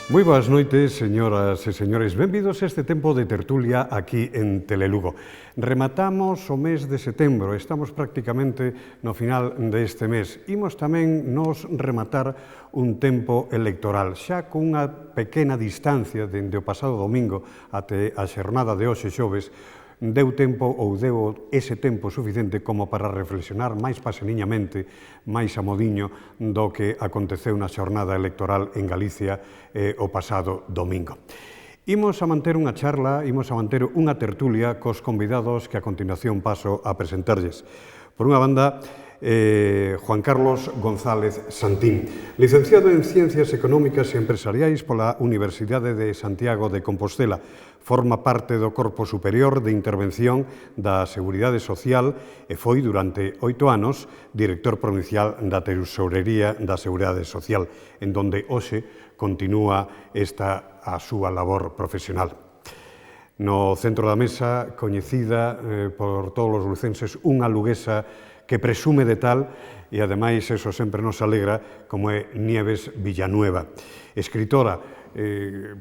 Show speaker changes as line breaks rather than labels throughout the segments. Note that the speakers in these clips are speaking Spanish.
Moi boas noites, señoras e señores. Benvidos a este tempo de tertulia aquí en Telelugo. Rematamos o mes de setembro, estamos prácticamente no final deste mes. Imos tamén nos rematar un tempo electoral, xa cunha pequena distancia dende o pasado domingo até a xornada de hoxe xoves, deu tempo ou deu ese tempo suficiente como para reflexionar máis paseniñamente, máis a modiño do que aconteceu na xornada electoral en Galicia o pasado domingo. Imos a manter unha charla, imos a manter unha tertulia cos convidados que a continuación paso a presentarlles. Por unha banda, Juan Carlos González Santín, licenciado en Ciencias Económicas e Empresariais pola Universidade de Santiago de Compostela. Forma parte do Corpo Superior de Intervención da Seguridade Social e foi durante 8 anos director provincial da Tesourería da Seguridade Social, en donde hoxe continúa esta a súa labor profesional. No centro da mesa, coñecida por todos os lucenses, unha luguesa que presume de tal, e ademais eso sempre nos alegra, como é Nieves Villanueva. Escritora,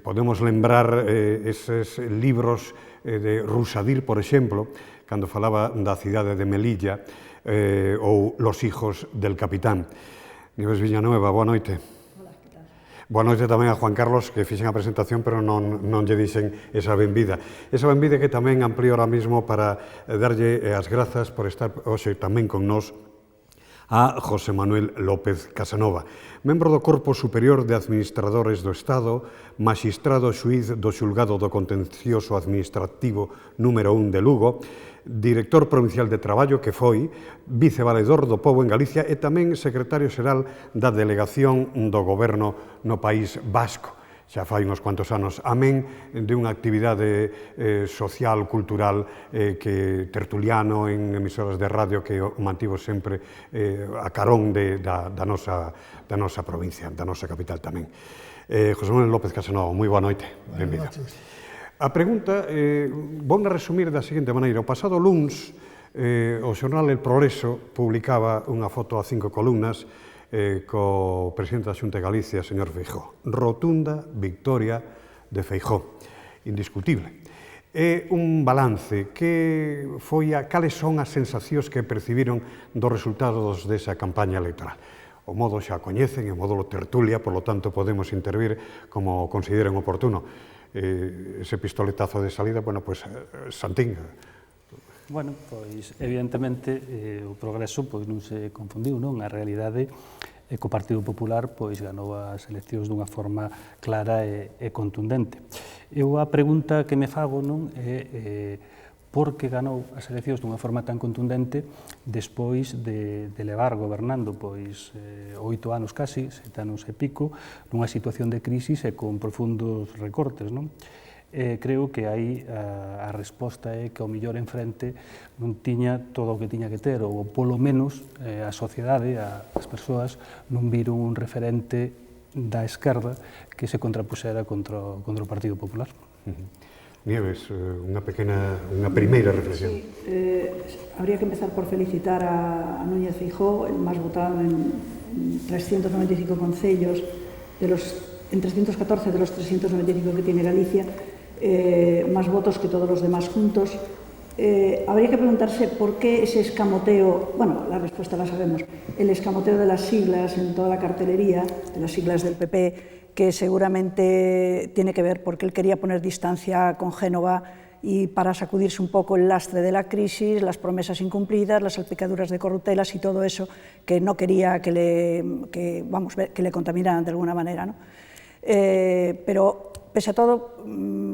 podemos lembrar eses libros de Rusadir, por exemplo, cando falaba da cidade de Melilla, ou Los hijos del capitán. Nieves Villanueva, boa noite.
Hola, que tal?
Boa noite tamén a Juan Carlos, que fixen a presentación, pero non lle dixen esa benvida. Esa benvida que tamén amplío ahora mismo para darlle as grazas por estar hoxe tamén con nós a José Manuel López Casanova, membro do Corpo Superior de Administradores do Estado, magistrado xuíz do Xulgado do Contencioso Administrativo número 1 de Lugo, director provincial de Traballo, que foi vicevaledor do Pobo en Galicia e tamén secretario xeral da Delegación do Goberno no País Vasco. Xa fai uns cuantos anos, amén de unha actividade social, cultural, que tertuliano en emisoras de radio que mantivo sempre a carón da nosa provincia, da nosa capital tamén. José Manuel López Casanova, moi boa noite, benvido. A pregunta, vou resumir da seguinte maneira. O pasado luns, o xornal El Progreso publicaba unha foto a 5 columnas co presidente da Xunta de Galicia, señor Feijóo. Rotunda victoria de Feijóo, indiscutible. É un balance que foi cales son as sensacións que percibiron dos resultados desa campaña electoral. O modo xa coñecen, o modo tertulia, por lo tanto podemos intervir como consideren oportuno. Ese pistoletazo de salida, bueno, pois, Santín.
Bueno, pois, evidentemente, o progreso pois, non se confundiu, non? A realidade é que o Partido Popular pois, ganou as eleccións dunha forma clara e contundente. Eu a pregunta que me fago non é por que ganou as eleccións dunha forma tan contundente despois de levar gobernando pois 8 anos casi, 7 anos e pico, nunha situación de crisis e con profundos recortes, non? Creo que aí a resposta é que ao millor enfrente non tiña todo o que tiña que ter, ou polo menos a sociedade, as persoas, non viron un referente da esquerda que se contrapusera contra o Partido Popular.
Nieves, unha primeira reflexión.
Sí, habría que empezar por felicitar a Núñez Feijóo, el máis votado en 395 concellos, en 314 de los 395 que tiene Galicia, más votos que todos los demás juntos. Habría que preguntarse por qué ese escamoteo, bueno, la respuesta la sabemos, el escamoteo de las siglas en toda la cartelería, de las siglas del PP, que seguramente tiene que ver porque él quería poner distancia con Génova y para sacudirse un poco el lastre de la crisis, las promesas incumplidas, las salpicaduras de corruptelas y todo eso que no quería que le contaminaran de alguna manera, ¿no? Pero pese a todo,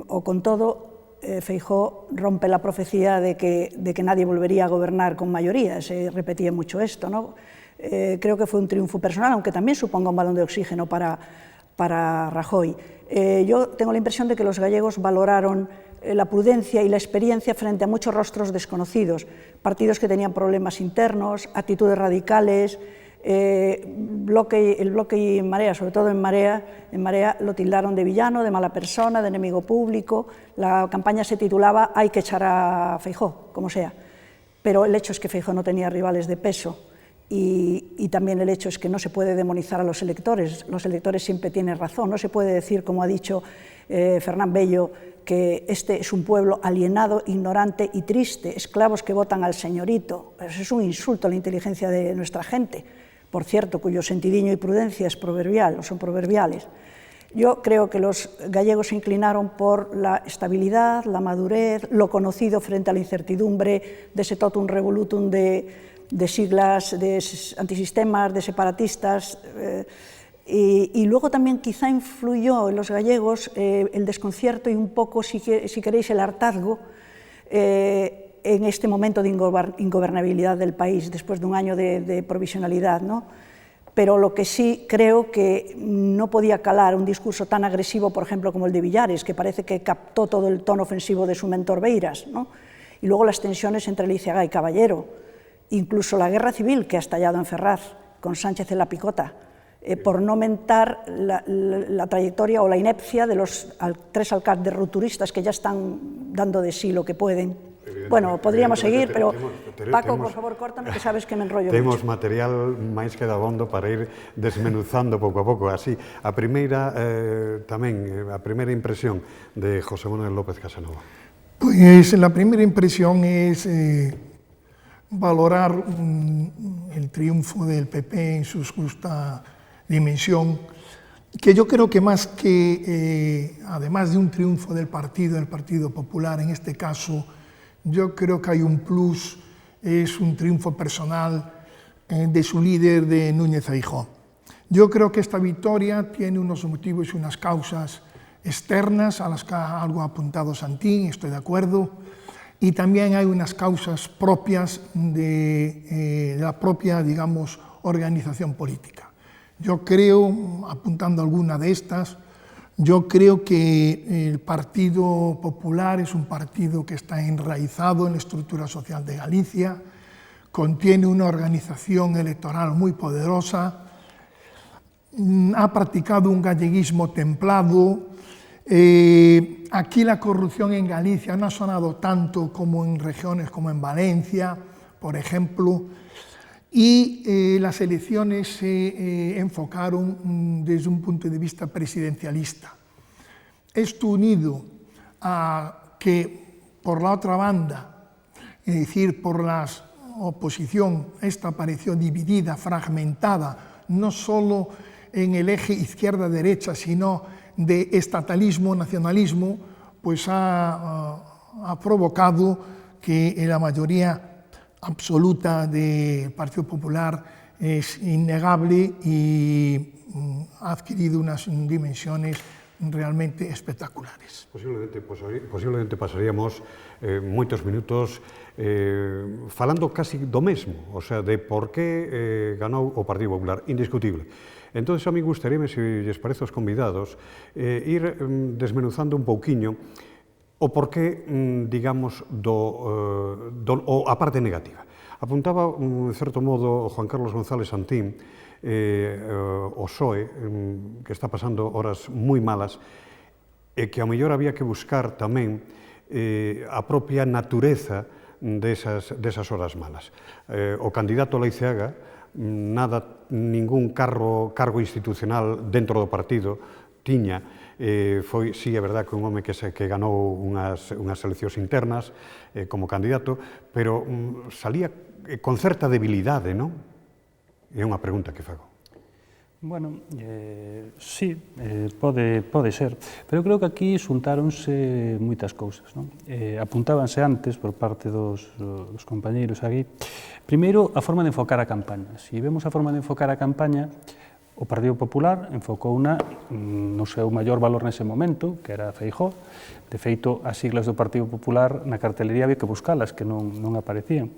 o con todo, Feijóo rompe la profecía de que nadie volvería a gobernar con mayoría. Se repetía mucho esto, ¿no? Creo que fue un triunfo personal, aunque también suponga un balón de oxígeno para Rajoy. Yo tengo la impresión de que los gallegos valoraron la prudencia y la experiencia frente a muchos rostros desconocidos, partidos que tenían problemas internos, actitudes radicales. El Bloque y Marea, sobre todo en Marea lo tildaron de villano, de mala persona, de enemigo público. La campaña se titulaba "Hay que echar a Feijóo", como sea. Pero el hecho es que Feijóo no tenía rivales de peso y también el hecho es que no se puede demonizar a los electores siempre tienen razón, no se puede decir, como ha dicho Fernán Bello, que este es un pueblo alienado, ignorante y triste, esclavos que votan al señorito. Eso es un insulto a la inteligencia de nuestra gente, por cierto, cuyo sentidiño y prudencia es proverbial, o son proverbiales. Yo creo que los gallegos se inclinaron por la estabilidad, la madurez, lo conocido frente a la incertidumbre de ese totum revolutum de siglas, de antisistemas, de separatistas, y luego también quizá influyó en los gallegos el desconcierto y un poco, si queréis, el hartazgo en este momento de ingobernabilidad del país, después de un año de provisionalidad, ¿no? Pero lo que sí creo que no podía calar un discurso tan agresivo, por ejemplo, como el de Villares, que parece que captó todo el tono ofensivo de su mentor Beiras, ¿no? Y luego las tensiones entre Liceaga y Caballero, incluso la guerra civil que ha estallado en Ferraz, con Sánchez en la picota, por no mentar la trayectoria o la inepcia de los 3 alcaldes rupturistas que ya están dando de sí lo que pueden. Bueno, podríamos seguir, pero Paco, por favor, córtame, que sabes que me enrollo
temos
mucho.
material máis que dabondo para ir desmenuzando pouco a pouco. Así, a primeira impresión de José Manuel López Casanova.
Pues la primera impresión es valorar el triunfo del PP en su justa dimensión, que yo creo que más que, además de un triunfo del Partido Popular, en este caso, yo creo que hay un plus, es un triunfo personal de su líder, de Núñez Feijóo. Yo creo que esta victoria tiene unos motivos y unas causas externas, a las que algo ha apuntado Santín, estoy de acuerdo, y también hay unas causas propias de la propia, digamos, organización política. Yo creo, apuntando alguna de estas, yo creo que el Partido Popular es un partido que está enraizado en la estructura social de Galicia, contiene una organización electoral muy poderosa, ha practicado un galleguismo templado. Aquí la corrupción en Galicia no ha sonado tanto como en regiones como en Valencia, por ejemplo, y las elecciones se enfocaron desde un punto de vista presidencialista. Esto unido a que, por la otra banda, es decir, por la oposición, esta pareció dividida, fragmentada, no solo en el eje izquierda-derecha, sino de estatalismo, nacionalismo, pues ha provocado que la mayoría absoluta del Partido Popular es innegable y ha adquirido unas dimensiones realmente espectaculares.
Posiblemente pasaríamos moitos minutos falando casi do mesmo, o sea, de por que ganou o Partido Popular, indiscutible. Entón, a mí gustaríame, se lles parece aos convidados, ir desmenuzando un pouquiño o porqué, digamos, a parte negativa. Apuntaba, en certo modo, Juan Carlos González Santín, o PSOE, que está pasando horas moi malas, e que ao mellor había que buscar tamén a propia natureza desas horas malas. O candidato Leiceaga, ningún cargo institucional dentro do partido tiña, foi, sí, é verdad, que un home que ganou unhas eleccións internas como candidato, pero salía con certa debilidade, non? É unha pregunta que fago.
Bueno, sí, pode ser, pero eu creo que aquí xuntáronse moitas cousas, non? Apuntábanse antes por parte dos compañeiros aquí. Primeiro, a forma de enfocar a campaña. Se vemos a forma de enfocar a campaña, o Partido Popular enfocouna no seu maior valor nese momento, que era Feijóo. De feito, as siglas do Partido Popular na cartelería había que buscalas, que non aparecían,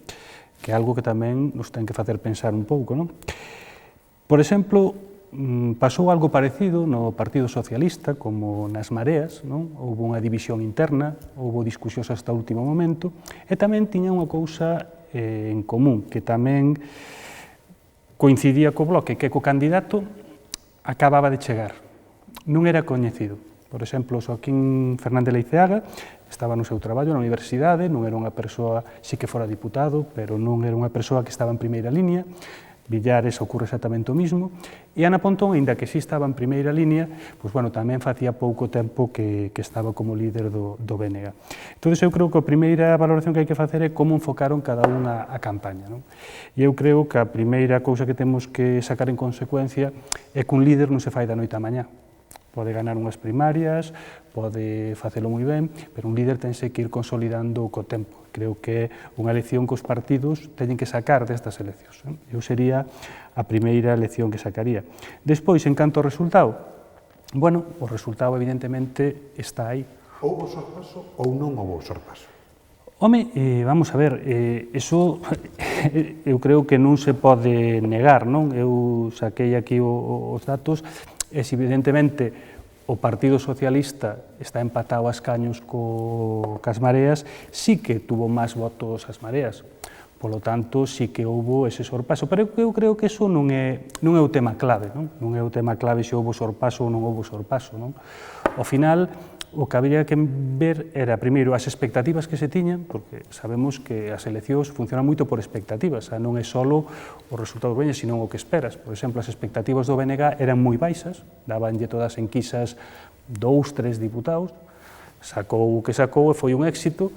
que é algo que tamén nos ten que facer pensar un pouco, non? Por exemplo, pasou algo parecido no Partido Socialista, como nas Mareas, non? Houve unha división interna, houve discusións hasta o último momento, e tamén tiña unha cousa en común, que tamén coincidía co Bloque, que co candidato acababa de chegar, non era coñecido. Por exemplo, Xoaquín Fernández Leiceaga estaba no seu traballo na universidade, non era unha persoa, sí que fora diputado, pero non era unha persoa que estaba en primeira línea, Villares ocurre exactamente o mismo, e Ana Pontón, aínda que sí estaba en primeira línea, pois, bueno, tamén facía pouco tempo que estaba como líder do BNG. Entón, eu creo que a primeira valoración que hai que facer é como enfocaron cada unha a campaña, non? E eu creo que a primeira cousa que temos que sacar en consecuencia é que un líder non se fai da noite á mañá. Pode ganar unhas primarias, pode facelo moi ben, pero un líder tense que ir consolidando co tempo. Creo que é unha lección que os partidos teñen que sacar destas eleccións. Eu sería a primeira lección que sacaría. Despois, en canto ao resultado, bueno, o resultado evidentemente está aí.
Houbo sorpaso ou non houbo sorpaso?
Home, vamos a ver, eso eu creo que non se pode negar, non? Eu saquei aquí os datos, e evidentemente o Partido Socialista está empatado a escaños cas Mareas, sí que tuvo máis votos as Mareas, polo tanto, sí que houbo ese sorpaso, pero eu creo que eso non é o tema clave, non é o tema clave se houbo sorpaso ou non houbo sorpaso, non? Ao final, o que habría que ver era, primeiro, as expectativas que se tiñan, porque sabemos que as eleccións funcionan moito por expectativas, non é só o resultado do BNG, sino o que esperas. Por exemplo, as expectativas do BNG eran moi baixas, dabanlle todas enquisas 2, 3 diputados, sacou o que sacou e foi un éxito,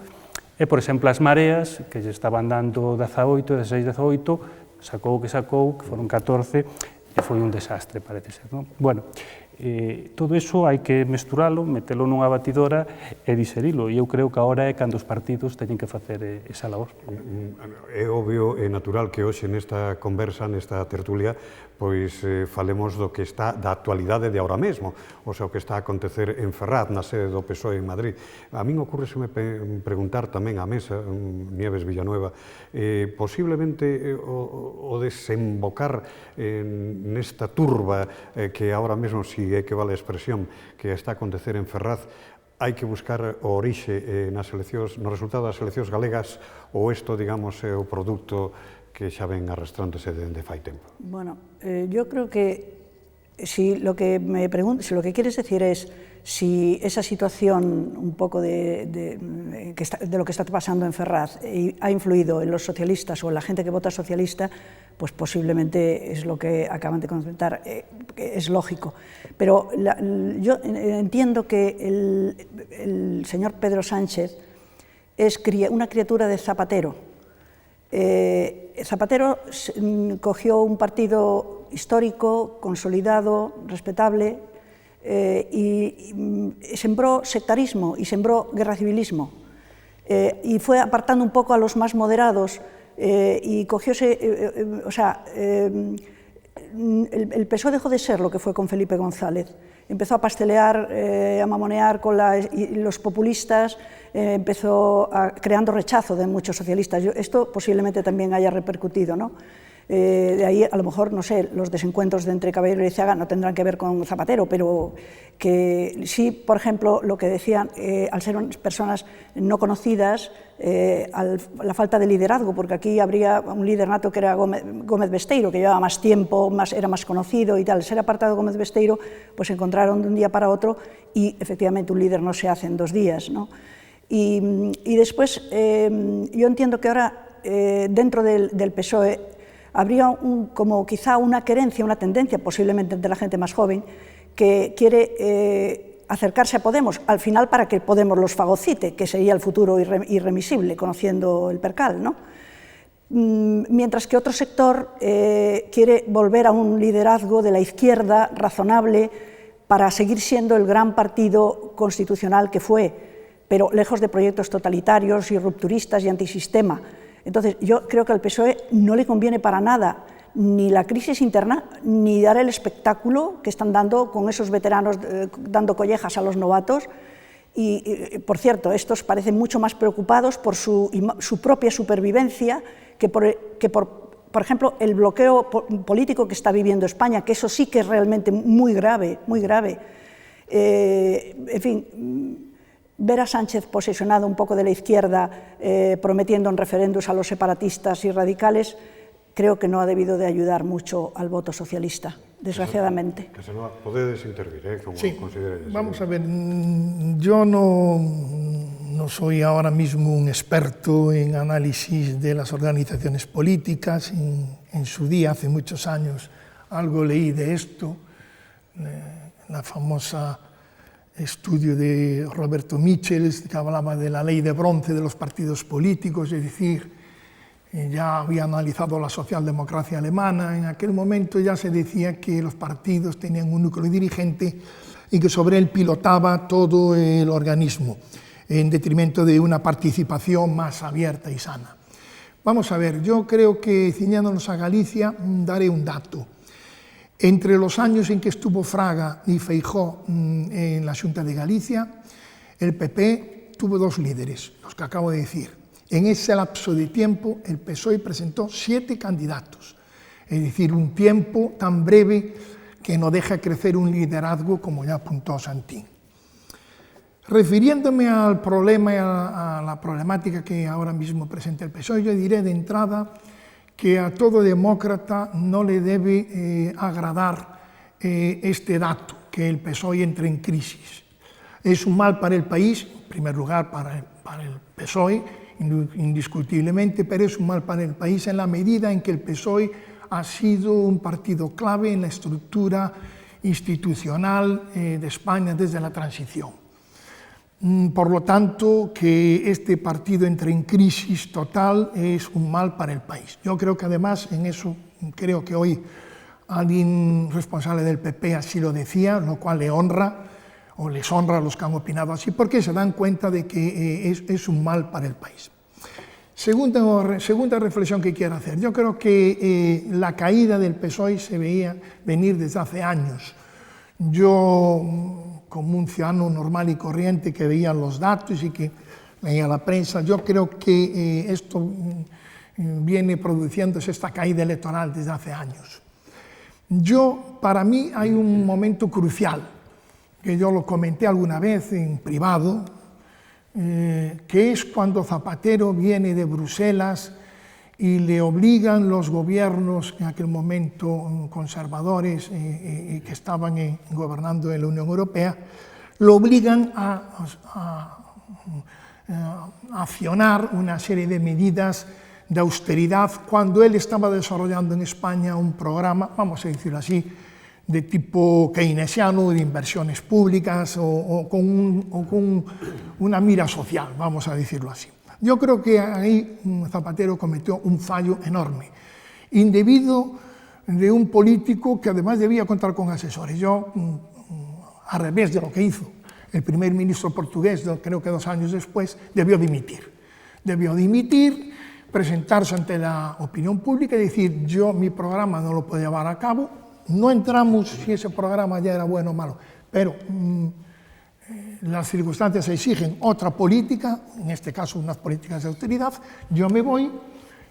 e, por exemplo, as Mareas, que lle estaban dando 18, 16, 18, sacou o que sacou, que foron 14, e foi un desastre, parece ser, non? Bueno, todo iso hai que mesturalo, metelo nunha batidora e diserilo, e eu creo que agora é cando os partidos teñen que facer esa labor.
É obvio e natural que hoxe nesta conversa, nesta tertulia, pois falemos do que está da actualidade de agora mesmo, o sea, o que está a acontecer en Ferraz, na sede do PSOE en Madrid. A min ocurreseme preguntar tamén á mesa, Nieves Villanueva, posiblemente o desembocar nesta turba que agora mesmo, si é que vale a expresión, que está a acontecer en Ferraz, hai que buscar o orixe nas eleccións, no resultado das eleccións galegas, ou isto, digamos, é o produto que xa ven arrastrándose dende fai tempo?
Bueno, yo creo que si lo que quieres decir es si esa situación un poco de lo que está pasando en Ferraz ha influido en los socialistas o en la gente que vota socialista, pues posiblemente es lo que acaban de comentar, es lógico. Pero yo entiendo que el señor Pedro Sánchez es una criatura de Zapatero. Zapatero cogió un partido histórico, consolidado, respetable, y sembró sectarismo y sembró guerra civilismo, y fue apartando un poco a los más moderados, y cogióse, el PSOE dejó de ser lo que fue con Felipe González, empezó a pastelear, a mamonear con los populistas, empezó creando rechazo de muchos socialistas. Esto posiblemente también haya repercutido, ¿no? De ahí, a lo mejor, no sé, los desencuentros de entre Caballero y Lizarraga no tendrán que ver con Zapatero, pero que sí, por ejemplo, lo que decían, al ser personas no conocidas, la falta de liderazgo, porque aquí habría un líder nato que era Gómez Besteiro, que llevaba más tiempo, era más conocido y tal. Al ser apartado Gómez Besteiro, pues se encontraron de un día para otro y efectivamente un líder no se hace en 2 días, ¿no? Y después, yo entiendo que ahora, dentro del PSOE, habría como quizá una querencia, una tendencia, posiblemente entre la gente más joven, que quiere acercarse a Podemos, al final para que Podemos los fagocite, que sería el futuro irremisible, conociendo el percal, ¿no? Mientras que otro sector quiere volver a un liderazgo de la izquierda razonable para seguir siendo el gran partido constitucional que fue, pero lejos de proyectos totalitarios y rupturistas y antisistema. Entonces, yo creo que al PSOE no le conviene para nada ni la crisis interna, ni dar el espectáculo que están dando con esos veteranos dando collejas a los novatos. Y por cierto, estos parecen mucho más preocupados por su propia supervivencia que por ejemplo, el bloqueo político que está viviendo España, que eso sí que es realmente muy grave, muy grave. En fin, ver a Sánchez posesionado un poco de la izquierda, prometiendo en referendos a los separatistas y radicales, creo que no ha debido de ayudar mucho al voto socialista, desgraciadamente.
Casanova, podedes intervir, como
sí,
consideres.
Vamos a ver, yo no soy ahora mismo un experto en análisis de las organizaciones políticas, en en su día, hace muchos años, algo leí de esto, la famosa estudio de Roberto Michels, que hablaba de la ley de bronce de los partidos políticos, es decir, ya había analizado la socialdemocracia alemana, en aquel momento ya se decía que los partidos tenían un núcleo dirigente y que sobre él pilotaba todo el organismo, en detrimento de una participación más abierta y sana. Vamos a ver, yo creo que, ciñándonos a Galicia, daré un dato. Entre los años en que estuvo Fraga y Feijóo en la Xunta de Galicia, el PP tuvo dos líderes, los que acabo de decir. En ese lapso de tiempo, el PSOE presentó 7 candidatos, es decir, un tiempo tan breve que no deja crecer un liderazgo, como ya apuntó Santín. Refiriéndome al problema y a la problemática que ahora mismo presenta el PSOE, yo diré de entrada que a todo demócrata no le debe agradar este dato, que el PSOE entre en crisis. Es un mal para el país, en primer lugar para el PSOE, indiscutiblemente, pero es un mal para el país en la medida en que el PSOE ha sido un partido clave en la estructura institucional de España desde la transición. Por lo tanto, que este partido entre en crisis total es un mal para el país. Yo creo que además, en eso, creo que hoy alguien responsable del PP así lo decía, lo cual le honra, o les honra a los que han opinado así, porque se dan cuenta de que es un mal para el país. Segunda reflexión que quiero hacer. Yo creo que la caída del PSOE se veía venir desde hace años. Yo, como un ciudadano normal y corriente que veía los datos y que leía la prensa, yo creo que esto viene produciéndose, esta caída electoral, desde hace años. Para mí hay un momento crucial, que yo lo comenté alguna vez en privado, que es cuando Zapatero viene de Bruselas y le obligan los gobiernos en aquel momento conservadores que estaban gobernando en la Unión Europea, lo obligan a accionar una serie de medidas de austeridad cuando él estaba desarrollando en España un programa, vamos a decirlo así, de tipo keynesiano, de inversiones públicas o con una mira social, vamos a decirlo así. Yo creo que ahí Zapatero cometió un fallo enorme, indebido de un político que además debía contar con asesores. Yo, al revés de lo que hizo el primer ministro portugués, creo que 2 años después, debió dimitir. Debió dimitir, presentarse ante la opinión pública y decir, mi programa no lo puedo llevar a cabo. No entramos si ese programa ya era bueno o malo, pero las circunstancias exigen otra política, en este caso unas políticas de austeridad, yo me voy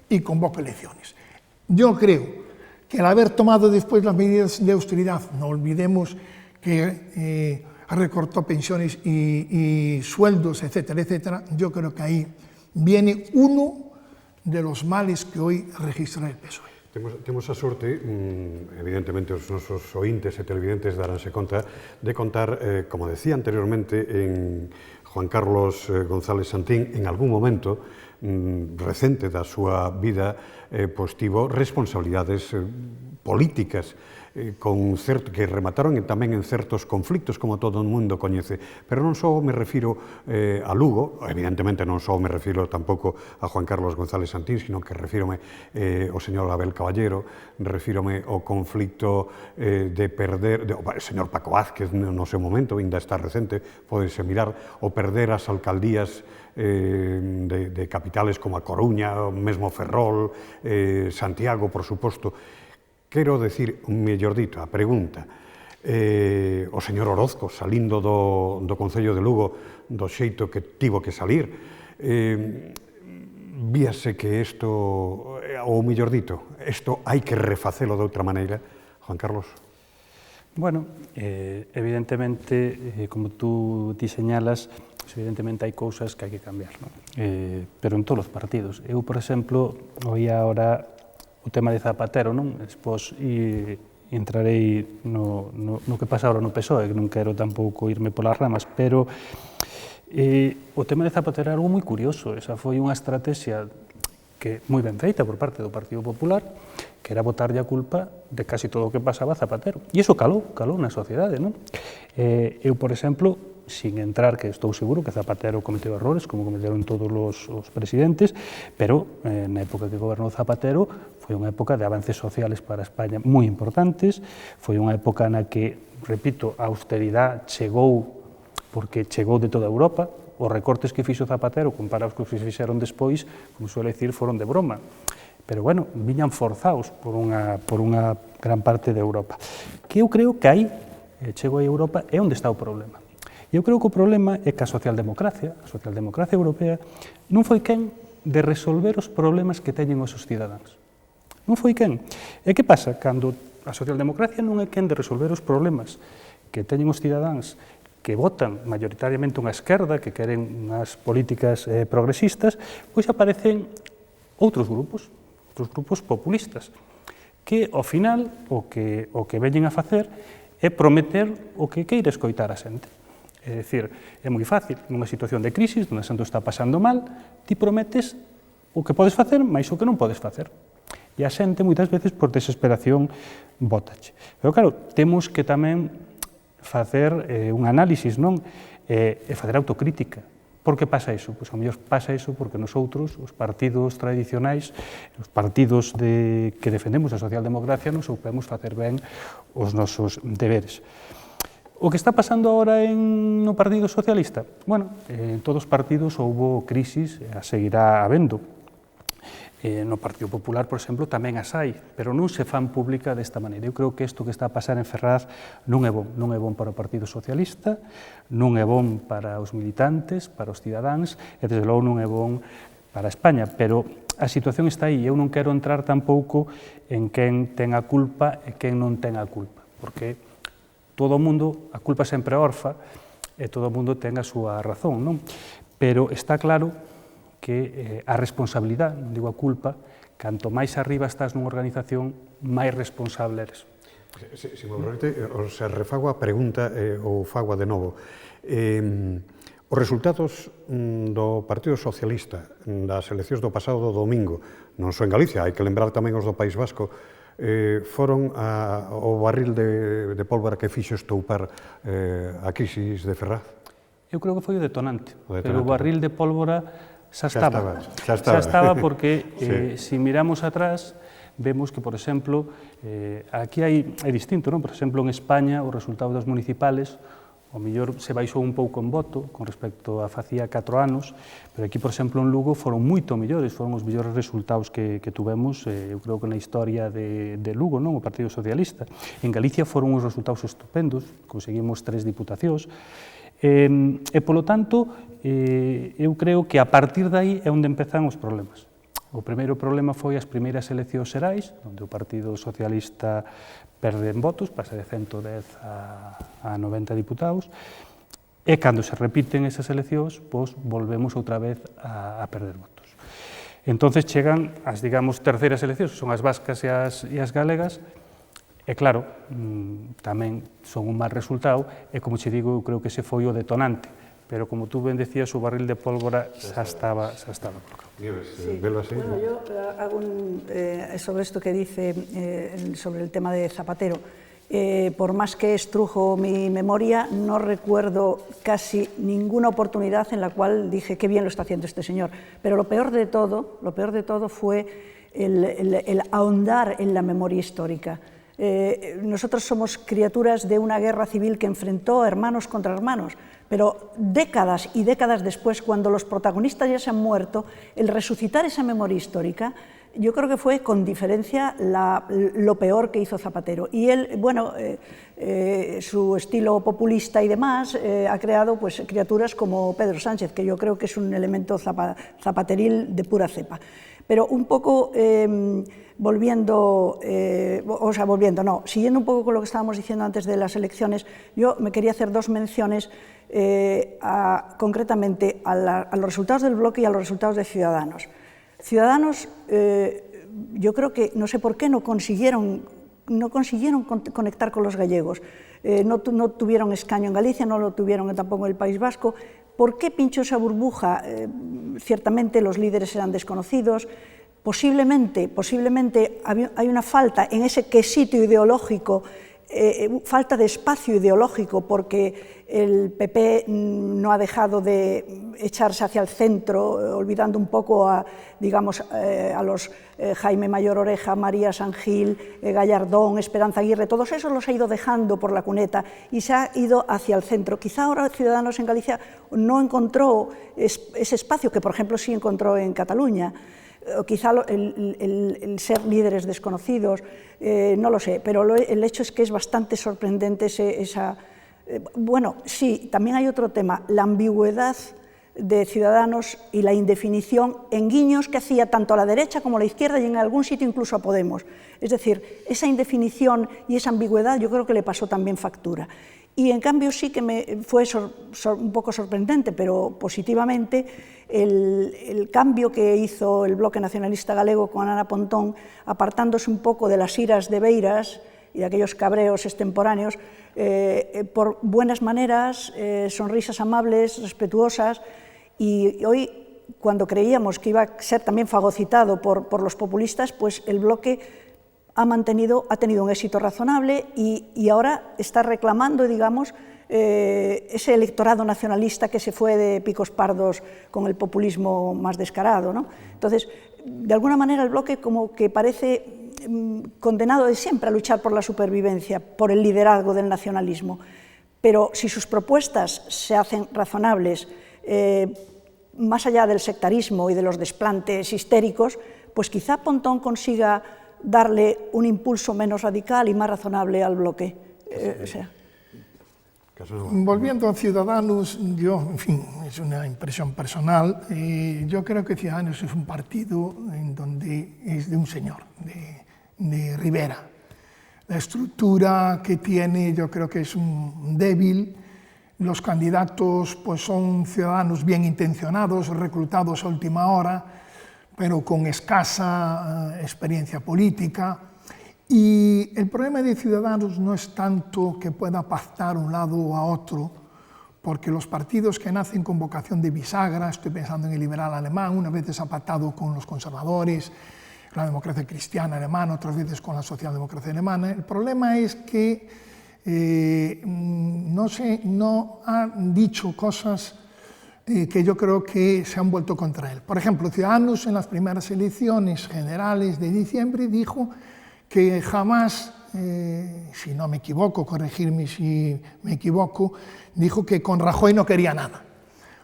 y convoco elecciones. Yo creo que al haber tomado después las medidas de austeridad, no olvidemos que recortó pensiones y sueldos, etcétera, etcétera, yo creo que ahí viene uno de los males que hoy registra el PSOE.
Temos a sorte, evidentemente os nosos ointes e televidentes daránse conta de contar, como decía anteriormente, en Juan Carlos González Santín, en algún momento recente da súa vida, tivo responsabilidades políticas que remataron tamén en certos conflictos, como todo o mundo coñece. Pero non só me refiro a Lugo, evidentemente non só me refiro tampouco a Juan Carlos González Santín, sino que refírome ao señor Abel Caballero, refírome ao conflicto de perder, o señor Paco Vázquez no seu momento, ainda está recente, podese mirar, o perder as alcaldías de capitales como a Coruña, mesmo Ferrol, Santiago, por suposto. Quero decir, mellor dito, a pregunta, o señor Orozco, salindo do Concello de Lugo do xeito que tivo que salir, víase que isto, ou mellor dito, isto hai que refacelo de outra maneira, Juan Carlos?
Bueno, evidentemente, como tú ti señalas, evidentemente hai cousas que hai que cambiar, ¿no? Pero en todos os partidos. Eu, por exemplo, oía ahora o tema de Zapatero, non? Despois entrarei no que pasa ahora no PSOE, que non quero tampouco irme polas ramas, pero o tema de Zapatero é algo moi curioso. Esa foi unha estrategia que moi ben feita por parte do Partido Popular, que era botarlle a culpa de casi todo o que pasaba a Zapatero. E iso calou na sociedade, non? Eu, por exemplo, sin entrar, que estou seguro que Zapatero cometeu errores, como cometeron todos os presidentes, pero na época que gobernou Zapatero foi unha época de avances sociales para España moi importantes, foi unha época na que, repito, a austeridade chegou porque chegou de toda Europa, os recortes que fixo Zapatero comparados cos que fixeron despois, como suele decir, foron de broma. Pero, bueno, viñan forzados por unha gran parte de Europa. Que eu creo que aí, chego a Europa, é onde está o problema. Eu creo que o problema é que a socialdemocracia europea, non foi quen de resolver os problemas que teñen os seus cidadáns. Non foi quen. E que pasa? Cando a socialdemocracia non é quen de resolver os problemas que teñen os cidadáns que votan maioritariamente unha esquerda, que queren unhas políticas progresistas, pois aparecen outros grupos populistas, que ao final o que veñen a facer é prometer o que queira escoitar a xente. É dicir, é moi fácil, nunha situación de crisis, onde a xente está pasando mal, ti prometes o que podes facer, mais o que non podes facer. E a xente, moitas veces, por desesperación, votache. Pero, claro, temos que tamén facer un análisis, non? E facer autocrítica. Por que pasa iso? Pois, ao mellor pasa iso porque nosotros, os partidos tradicionais, os partidos que defendemos a socialdemocracia, non soupemos facer ben os nosos deberes. O que está pasando agora no Partido Socialista? Bueno, en todos os partidos houbo crisis, a seguirá habendo. No Partido Popular, por exemplo, tamén as hai, pero non se fan pública desta maneira. Eu creo que isto que está a pasar en Ferraz non é bon para o Partido Socialista, non é bon para os militantes, para os cidadáns, e desde logo non é bon para España, pero a situación está aí. Eu non quero entrar tampouco en quen ten a culpa e quen non ten a culpa, porque todo o mundo, a culpa sempre é orfa, e todo o mundo ten a súa razón, non? Pero está claro que a responsabilidade, non digo a culpa, canto máis arriba estás nunha organización, máis responsable eres.
Se me permite, os refago a pregunta ou fago de novo. Os resultados do Partido Socialista das eleccións do pasado domingo, non só en Galicia, hai que lembrar tamén os do País Vasco, foron o barril de pólvora que fixo estoupar a crisis de Ferraz?
Eu creo que foi o detonante, pero o barril de pólvora xa estaba porque, se miramos atrás, vemos que, por exemplo, aquí é distinto, non? Por exemplo, en España, os resultados das municipales, o mellor se baixou un pouco en voto con respecto a facía 4 anos, pero aquí, por exemplo, en Lugo foron moito mellores, foron os mellores resultados que tuvemos, eu creo que na historia de Lugo, non? O Partido Socialista. En Galicia foron uns resultados estupendos, conseguimos 3 diputacións, e, polo tanto, eu creo que a partir de aí é onde empezan os problemas. O primeiro problema foi as primeiras eleccións xerais, onde o Partido Socialista perde en votos, pasa de 110 a 90 diputados, e cando se repiten esas eleccións, pois volvemos outra vez a perder votos. Entonces chegan as, digamos, terceiras eleccións, que son as vascas e as galegas, e claro, tamén son un mal resultado, e como che digo, eu creo que ese foi o detonante, pero como tú ben decías, o barril de pólvora xa estaba colocado.
Sí. Bueno, yo hago sobre esto que dice, sobre el tema de Zapatero. Por más que estrujo mi memoria, no recuerdo casi ninguna oportunidad en la cual dije qué bien lo está haciendo este señor. Pero lo peor de todo fue el ahondar en la memoria histórica. Nosotros somos criaturas de una guerra civil que enfrentó hermanos contra hermanos, pero décadas y décadas después, cuando los protagonistas ya se han muerto, el resucitar esa memoria histórica, yo creo que fue con diferencia lo peor que hizo Zapatero. Y él, bueno, su estilo populista y demás, ha creado pues criaturas como Pedro Sánchez, que yo creo que es un elemento zapateril de pura cepa. Pero un poco siguiendo un poco con lo que estábamos diciendo antes de las elecciones, yo me quería hacer 2 menciones concretamente a los resultados del bloque y a los resultados de Ciudadanos. Ciudadanos, yo creo que, no sé por qué, no consiguieron conectar con los gallegos, no tuvieron escaño en Galicia, no lo tuvieron tampoco en el País Vasco. ¿Por qué pinchó esa burbuja? Ciertamente los líderes eran desconocidos. posiblemente hay una falta en ese quesito ideológico, falta de espacio ideológico, porque el PP no ha dejado de echarse hacia el centro, olvidando un poco a los Jaime Mayor Oreja, María San Gil, Gallardón, Esperanza Aguirre, todos esos los ha ido dejando por la cuneta y se ha ido hacia el centro. Quizá ahora Ciudadanos en Galicia no encontró ese espacio que, por ejemplo, sí encontró en Cataluña. O quizá el ser líderes desconocidos, no lo sé, pero el hecho es que es bastante sorprendente esa... Bueno, sí, también hay otro tema, la ambigüedad de Ciudadanos y la indefinición en guiños que hacía tanto a la derecha como a la izquierda y en algún sitio incluso a Podemos. Es decir, esa indefinición y esa ambigüedad yo creo que le pasó también factura. Y en cambio sí que me fue un poco sorprendente, pero positivamente, el cambio que hizo el Bloque Nacionalista Galego con Ana Pontón, apartándose un poco de las iras de Beiras y de aquellos cabreos extemporáneos, por buenas maneras, sonrisas amables, respetuosas, y hoy, cuando creíamos que iba a ser también fagocitado por los populistas, pues el Bloque ha tenido un éxito razonable y ahora está reclamando, digamos, ese electorado nacionalista que se fue de picos pardos con el populismo más descarado, ¿no? Entonces, de alguna manera el Bloque como que parece condenado de siempre a luchar por la supervivencia, por el liderazgo del nacionalismo, pero si sus propuestas se hacen razonables, más allá del sectarismo y de los desplantes histéricos, pues quizá Pontón consiga darle un impulso menos radical y más razonable al Bloque.
Volviendo a Ciudadanos, en fin, es una impresión personal, yo creo que Ciudadanos es un partido en donde es de un señor, de Rivera. La estructura que tiene yo creo que es un débil, los candidatos pues son ciudadanos bien intencionados, reclutados a última hora, pero con escasa experiencia política. Y el problema de Ciudadanos no es tanto que pueda pactar un lado o a otro, porque los partidos que nacen con vocación de bisagra, estoy pensando en el liberal alemán, unas veces ha pactado con los conservadores, la democracia cristiana alemana, otras veces con la socialdemocracia alemana. El problema es que no han dicho cosas que yo creo que se han vuelto contra él. Por ejemplo, Ciudadanos en las primeras elecciones generales de diciembre dijo que jamás, si no me equivoco, corregirme si me equivoco, dijo que con Rajoy no quería nada.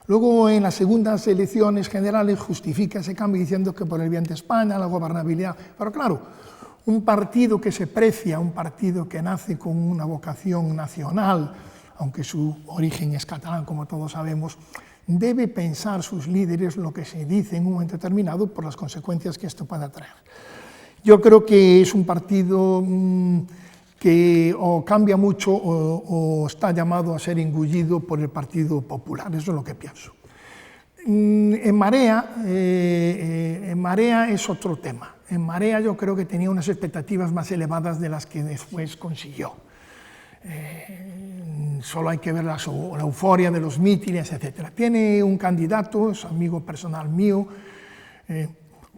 Luego, en las segundas elecciones generales, justifica ese cambio diciendo que por el bien de España, la gobernabilidad. Pero claro, un partido que se precia, un partido que nace con una vocación nacional, aunque su origen es catalán, como todos sabemos, debe pensar sus líderes lo que se dice en un momento determinado por las consecuencias que esto pueda traer. Yo creo que es un partido que o cambia mucho o está llamado a ser engullido por el Partido Popular, eso es lo que pienso. En Marea es otro tema. En Marea yo creo que tenía unas expectativas más elevadas de las que después consiguió. Solo hay que ver la euforia de los mítines, etc. Tiene un candidato, es amigo personal mío,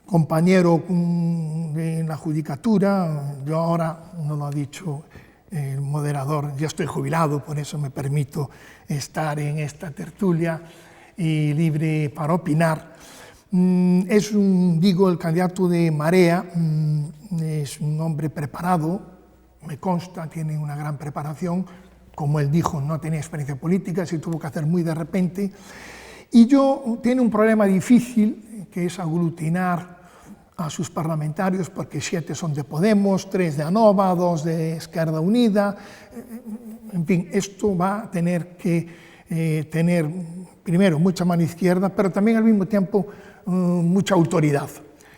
compañero en la judicatura, yo ahora, no lo ha dicho el moderador, ya estoy jubilado, por eso me permito estar en esta tertulia y libre para opinar. Es el candidato de Marea, es un hombre preparado, me consta, tiene una gran preparación, como él dijo, no tenía experiencia política, se tuvo que hacer muy de repente, y tiene un problema difícil, que es aglutinar a sus parlamentarios, porque 7 son de Podemos, 3 de Anova, 2 de Esquerda Unida, en fin, esto va a tener que tener, primero, mucha mano izquierda, pero también al mismo tiempo mucha autoridad.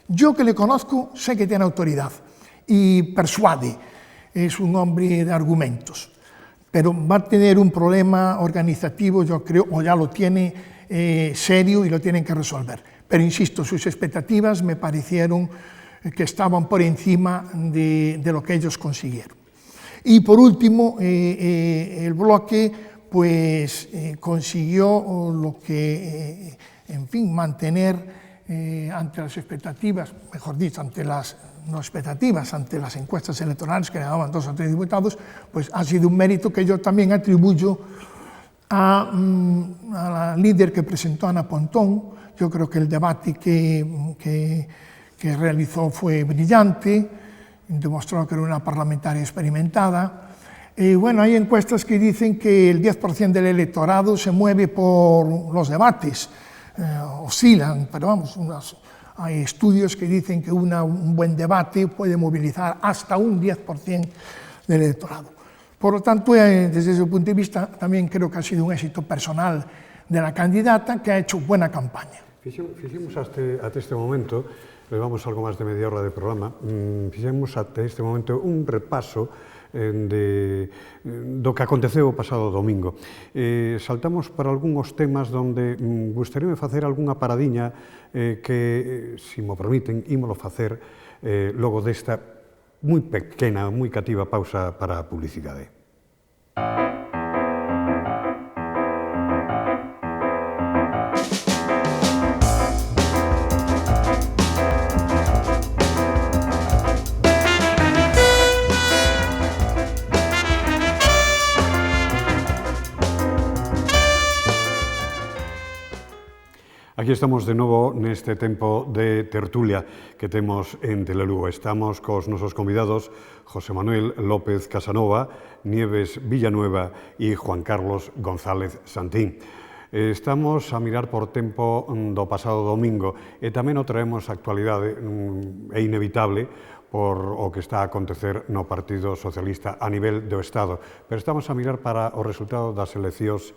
Yo que le conozco, sé que tiene autoridad y persuade, es un hombre de argumentos, pero va a tener un problema organizativo, yo creo, o ya lo tiene serio y lo tienen que resolver. Pero insisto, sus expectativas me parecieron que estaban por encima de lo que ellos consiguieron. Y por último, el Bloque pues, consiguió lo que, en fin, mantener ante las expectativas, mejor dicho, ante las no expectativas, ante las encuestas electorales que le daban 2 o 3 diputados, pues ha sido un mérito que yo también atribuyo a la líder que presentó, Ana Pontón. Yo creo que el debate que realizó fue brillante, demostró que era una parlamentaria experimentada. Bueno, hay encuestas que dicen que el 10% del electorado se mueve por los debates, oscilan, pero vamos, hay estudios que dicen que un buen debate puede movilizar hasta un 10% del electorado. Por lo tanto, desde ese punto de vista, también creo que ha sido un éxito personal de la candidata, que ha hecho buena campaña.
Fixemos até este momento, levamos algo máis de media hora de programa, fixemos até este momento un repaso do que aconteceu o pasado domingo. Saltamos para algúns temas onde gustaríame facer algunha paradiña que, se mo permiten, ímolo facer logo desta moi pequena, moi cativa pausa para a publicidade. Aquí estamos de novo neste tempo de tertulia que temos en Telelugo. Estamos cos nosos convidados José Manuel López Casanova, Nieves Villanueva e Juan Carlos González Santín. Estamos a mirar por tempo do pasado domingo e tamén o traemos a actualidade, é inevitable, por o que está a acontecer no Partido Socialista a nivel do Estado. Pero estamos a mirar para o resultado das eleccións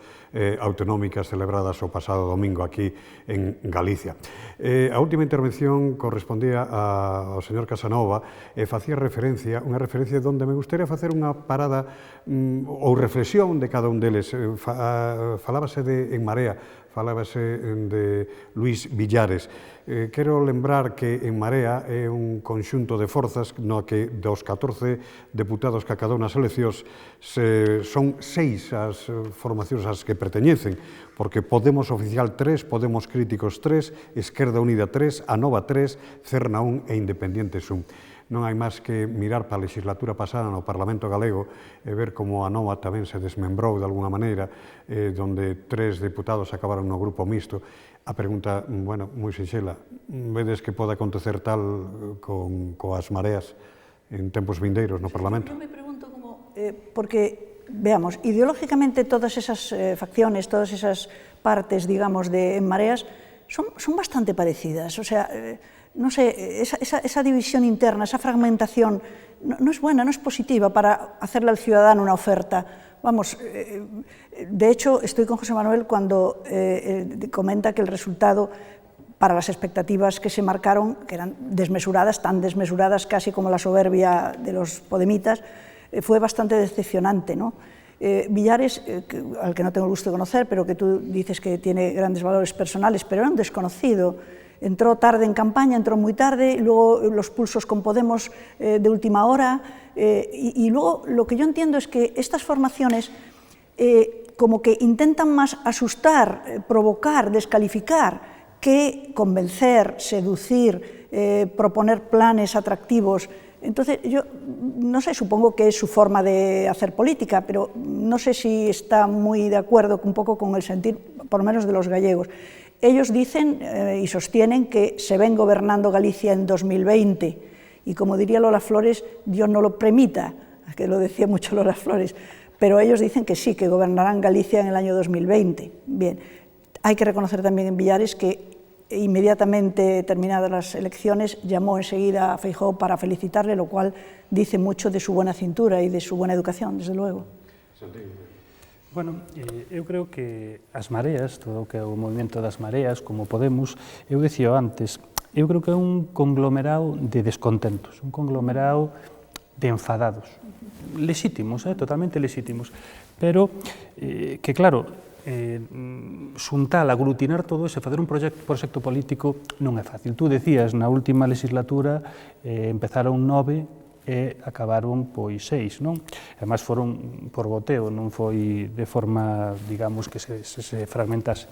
autonómicas celebradas o pasado domingo aquí en Galicia. A última intervención correspondía ao señor Casanova e facía referencia, unha referencia onde me gustaría facer unha parada ou reflexión de cada un deles. Falábase de En Marea, falábase de Luís Villares. Quero lembrar que En Marea é un conxunto de forzas no que dos 14 deputados que acadou nas eleccións son 6 as formacións ás que perteñecen, porque Podemos Oficial 3, Podemos Críticos 3, Esquerda Unida 3, Anova 3, Cerna 1 e Independientes 1. Non hai máis que mirar para a legislatura pasada no Parlamento Galego e ver como a Nova tamén se desmembrou de alguna maneira, donde 3 deputados acabaron no grupo mixto. A pregunta, bueno, moi sinxela, vedes que pode acontecer tal coas mareas en tempos vindeiros no Parlamento?
Eu me pregunto como, porque, veamos, ideológicamente todas esas facciones, todas esas partes, digamos, de En Mareas, son bastante parecidas, o sea, no sé, esa división interna, esa fragmentación, no es buena, no es positiva para hacerle al ciudadano una oferta. Vamos, de hecho, estoy con José Manuel cuando comenta que el resultado para las expectativas que se marcaron, que eran desmesuradas, tan desmesuradas casi como la soberbia de los podemitas, fue bastante decepcionante, ¿no? Villares, al que no tengo el gusto de conocer, pero que tú dices que tiene grandes valores personales, pero era un desconocido. Entró tarde en campaña, entró muy tarde, luego los pulsos con Podemos de última hora, y luego lo que yo entiendo es que estas formaciones como que intentan más asustar, provocar, descalificar, que convencer, seducir, proponer planes atractivos. Entonces, yo no sé, supongo que es su forma de hacer política, pero no sé si está muy de acuerdo un poco con el sentir, por lo menos de los gallegos. Ellos dicen y sostienen que se ven gobernando Galicia en 2020, y como diría Lola Flores, Dios no lo permita, que lo decía mucho Lola Flores, pero ellos dicen que sí, que gobernarán Galicia en el año 2020. Bien, hay que reconocer también en Villares que inmediatamente terminadas las elecciones llamó enseguida a Feijóo para felicitarle, lo cual dice mucho de su buena cintura y de su buena educación, desde luego.
Bueno, eu creo que as mareas, todo o que é o movimento das mareas, como Podemos, eu dicía antes, eu creo que é un conglomerado de descontentos, un conglomerado de enfadados, lexítimos, totalmente lexítimos, pero que claro, xuntar, aglutinar todo eso, facer un proxecto político non é fácil. Tú decías, na última legislatura empezaron 9 e acabaron pois 6, non? Además foron por boteo, non foi de forma, digamos, que se fragmentase.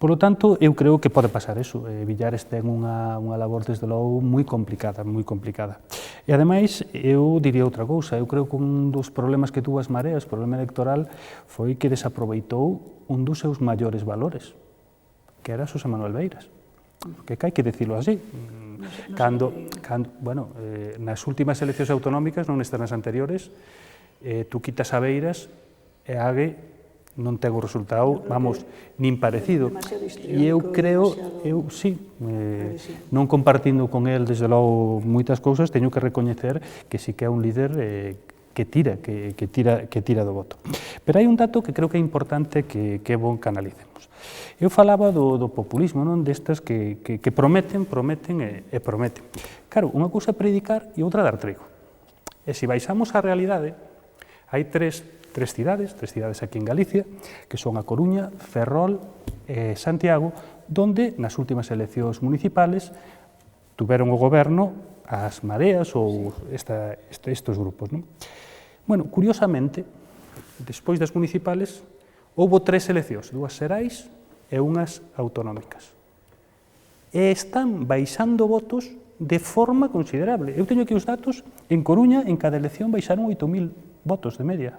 Por lo tanto, eu creo que pode pasar eso. Villares ten unha labor, desde logo, moi complicada, moi complicada. E, ademais, eu diría outra cousa. Eu creo que un dos problemas que tuvo as Mareas, o problema electoral, foi que desaproveitou un dos seus maiores valores, que era Xosé Manuel Beiras. Que hai que dicilo así. Nas últimas eleccións autonómicas, non estas nas anteriores, tú quitas a Beiras e Ague non ten o resultado, vamos, nin parecido. E eu creo, non compartindo con el, desde logo, moitas cousas, teño que recoñecer que sí que é un líder que tira do voto. Pero hai un dato que creo que é importante que é bon que analicemos. Eu falaba do populismo, non, destas que prometen e prometen. Claro, unha cousa é predicar e outra dar trigo. E se baixamos á realidade, hai tres cidades aquí en Galicia, que son A Coruña, Ferrol e Santiago, donde nas últimas eleccións municipales tuveron o goberno as Mareas ou estes grupos. Bueno, curiosamente, despois das municipales, houbo 3 eleccións, 2 xerais e unhas autonómicas. E están baixando votos de forma considerable. Eu teño aquí os datos, en Coruña, en cada elección baixaron 8.000 votos de media.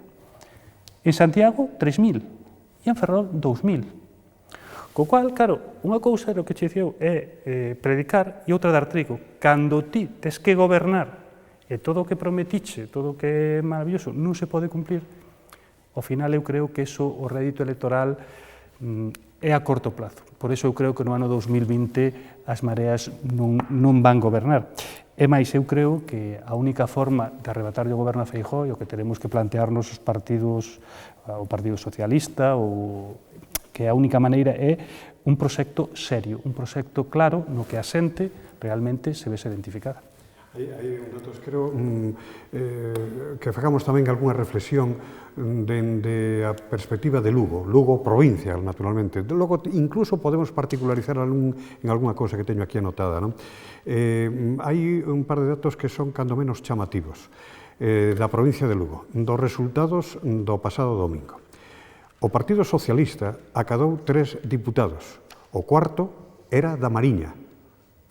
En Santiago, 3.000, e en Ferrol, 2.000. Co cual, claro, unha cousa é o que che diceu é predicar e outra dar trigo. Cando ti tes que gobernar e todo o que prometiche, todo o que é maravilloso, non se pode cumplir, ao final eu creo que eso, o rédito electoral, é a corto plazo. Por iso eu creo que no ano 2020 as Mareas non van gobernar. E máis, eu creo que a única forma de arrebatarlle o goberno a Feijóo e o que teremos que plantearnos os partidos, o Partido Socialista, que a única maneira é un proxecto serio, un proxecto claro no que a xente realmente se vese identificada.
Hai datos, creo, que facamos tamén algunha reflexión dende a perspectiva de Lugo, Lugo provincia, naturalmente. Logo, incluso podemos particularizar en algunha cousa que teño aquí anotada, non? Hai un par de datos que son cando menos chamativos da provincia de Lugo, dos resultados do pasado domingo. O Partido Socialista acadou 3 diputados, o cuarto era da Mariña.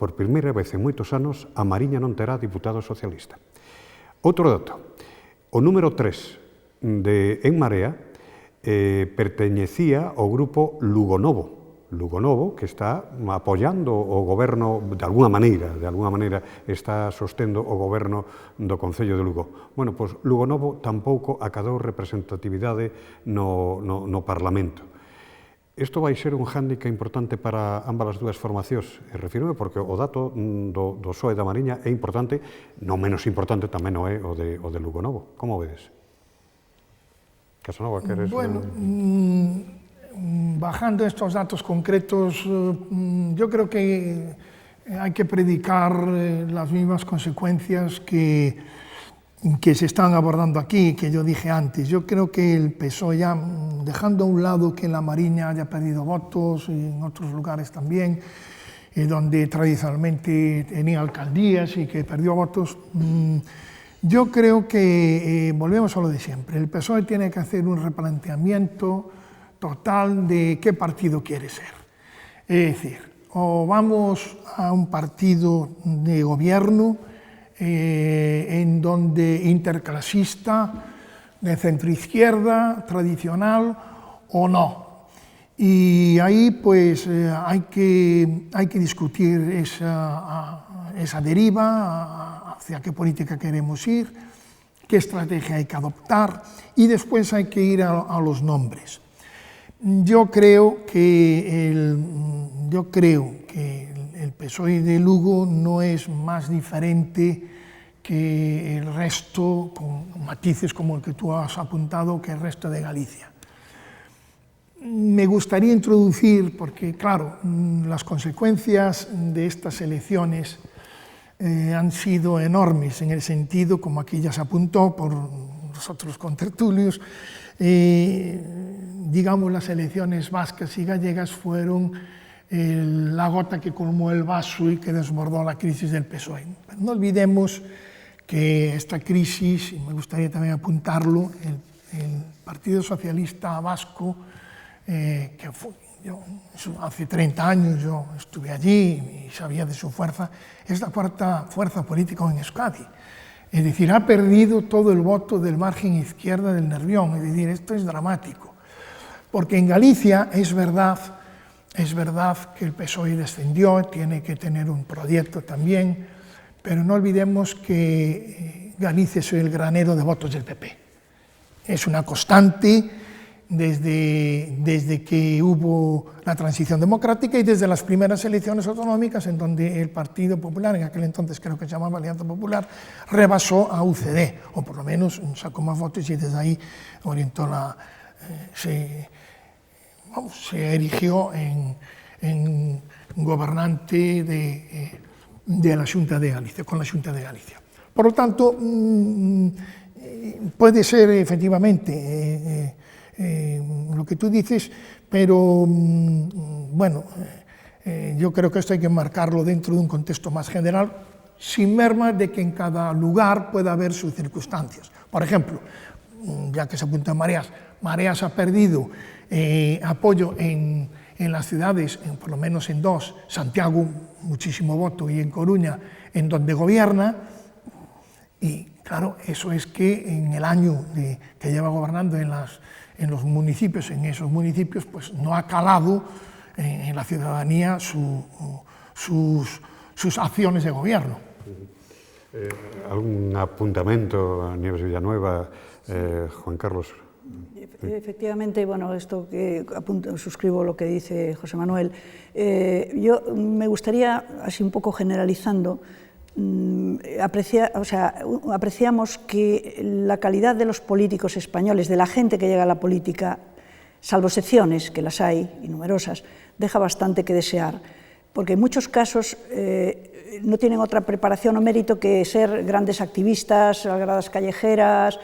Por primeira vez en moitos anos, a Mariña non terá diputado socialista. Outro dato, o número 3 de En Marea perteñecía ao grupo Lugo Novo, que está apoiando o goberno de alguna maneira está sostendo o goberno do Concello de Lugo. Bueno, pois Lugo Novo tampouco acadou representatividade no Parlamento. Isto vai ser un hándicap importante para ambas as dúas formacións, e refírome porque o dato do PSOE da Mariña é importante, non menos importante tamén o é o de Lugo Novo. Como vedes? Casanova, queres...
Bueno, bajando estos datos concretos, yo creo que hay que predicar las mismas consecuencias que se están abordando aquí, que yo dije antes. Yo creo que el PSOE, ya dejando a un lado que la Mariña haya perdido votos, y en otros lugares también, donde tradicionalmente tenía alcaldías y que perdió votos, yo creo que volvemos a lo de siempre. El PSOE tiene que hacer un replanteamiento total de qué partido quiere ser. Es decir, o vamos a un partido de gobierno en donde interclasista, de centroizquierda, tradicional o no. Y ahí pues hay que discutir esa deriva, hacia qué política queremos ir, qué estrategia hay que adoptar, y después hay que ir a los nombres. Yo creo que el PSOE de Lugo no es más diferente que el resto, con matices como el que tú has apuntado, que el resto de Galicia. Me gustaría introducir, porque claro, las consecuencias de estas elecciones han sido enormes, en el sentido, como aquí ya se apuntó por los otros contertulios, digamos, las elecciones vascas y gallegas fueron la gota que colmó el vaso y que desbordó la crisis del PSOE. Pero no olvidemos que esta crisis, y me gustaría también apuntarlo, el Partido Socialista Vasco hace 30 años yo estuve allí y sabía de su fuerza, es la cuarta fuerza política en Euskadi. Es decir, ha perdido todo el voto del margen izquierda del Nervión, es decir, esto es dramático. Porque en Galicia es verdad que el PSOE descendió, tiene que tener un proyecto también, pero no olvidemos que Galicia es el granero de votos del PP. Es una constante desde que hubo la transición democrática y desde las primeras elecciones autonómicas, en donde el Partido Popular, en aquel entonces creo que se llamaba Alianza Popular, rebasó a UCD, o por lo menos sacó más votos y desde ahí orientó se erigió en gobernante de la Xunta de Galicia, con la Xunta de Galicia. Por lo tanto, puede ser efectivamente lo que tú dices, pero bueno, yo creo que esto hay que marcarlo dentro de un contexto más general, sin merma de que en cada lugar pueda haber sus circunstancias. Por ejemplo, ya que se apunta a Mareas ha perdido apoyo en las ciudades, por lo menos en dos, Santiago, muchísimo voto, y en Coruña, en donde gobierna, y claro, eso es que en el año que lleva gobernando en los municipios, en esos municipios, pues no ha calado en la ciudadanía sus acciones de gobierno.
¿Algún apuntamento, Nieves Villanueva, Juan Carlos?
Efectivamente, bueno, esto que suscribo lo que dice José Manuel. Yo me gustaría, así un poco generalizando, apreciamos que la calidad de los políticos españoles, de la gente que llega a la política, salvo excepciones, que las hay, y numerosas, deja bastante que desear, porque en muchos casos no tienen otra preparación o mérito que ser grandes activistas, gradas callejeras,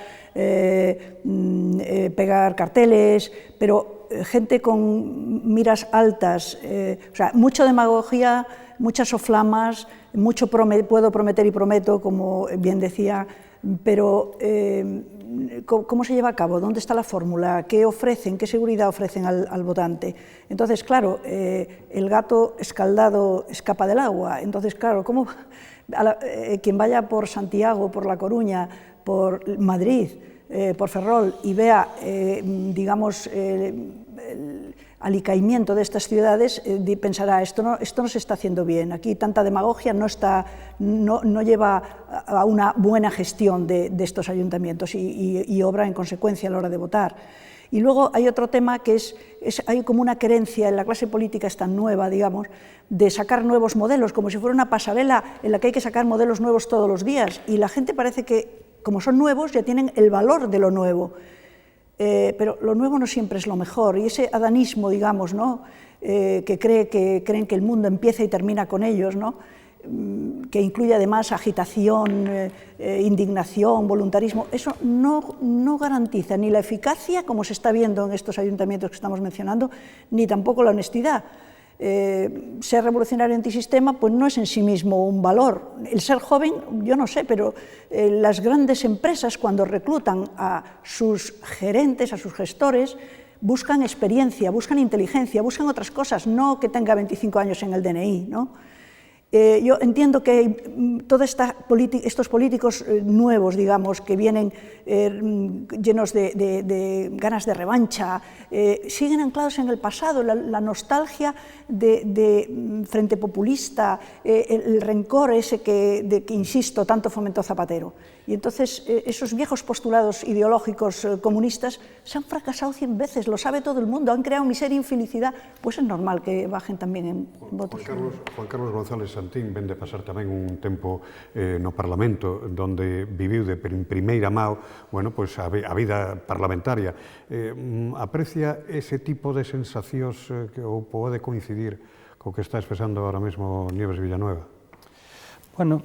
pegar carteles, pero gente con miras altas, mucha demagogia, muchas soflamas, mucho puedo prometer y prometo, como bien decía, pero ¿cómo se lleva a cabo? ¿Dónde está la fórmula? ¿Qué ofrecen? ¿Qué seguridad ofrecen al votante? Entonces, claro, el gato escaldado escapa del agua. Entonces, claro, ¿cómo quien vaya por Santiago, por La Coruña, por Madrid, por Ferrol y vea, digamos, el alicaimiento de estas ciudades, pensará, esto no se está haciendo bien, aquí tanta demagogia no lleva a una buena gestión de estos ayuntamientos y obra en consecuencia a la hora de votar. Y luego hay otro tema que hay como una querencia en la clase política esta nueva, digamos, de sacar nuevos modelos, como si fuera una pasarela en la que hay que sacar modelos nuevos todos los días, y la gente parece que, como son nuevos, ya tienen el valor de lo nuevo. Pero lo nuevo no siempre es lo mejor, y ese adanismo, digamos, ¿no? Que creen que el mundo empieza y termina con ellos, ¿no? Que incluye además agitación, indignación, voluntarismo, eso no garantiza ni la eficacia, como se está viendo en estos ayuntamientos que estamos mencionando, ni tampoco la honestidad. Ser revolucionario antisistema pues no es en sí mismo un valor. El ser joven, yo no sé, pero las grandes empresas cuando reclutan a sus gerentes, a sus gestores, buscan experiencia, buscan inteligencia, buscan otras cosas, no que tenga 25 años en el DNI, ¿no? Yo entiendo que todos estos políticos nuevos, digamos, que vienen llenos de ganas de revancha, siguen anclados en el pasado, la nostalgia de Frente Populista, el rencor ese que, insisto, tanto fomentó Zapatero. Y entonces esos viejos postulados ideológicos comunistas se han fracasado 100 veces, lo sabe todo el mundo, han creado miseria e infelicidad, pues es normal que bajen tamén en votos.
Juan Carlos González Santín ven de pasar tamén un tempo no Parlamento, donde viviu de primeira mão, bueno, pois a vida parlamentaria. Aprecia ese tipo de sensacións que ou pode coincidir co que está expresando ahora mesmo Nieves Villanueva?
Bueno,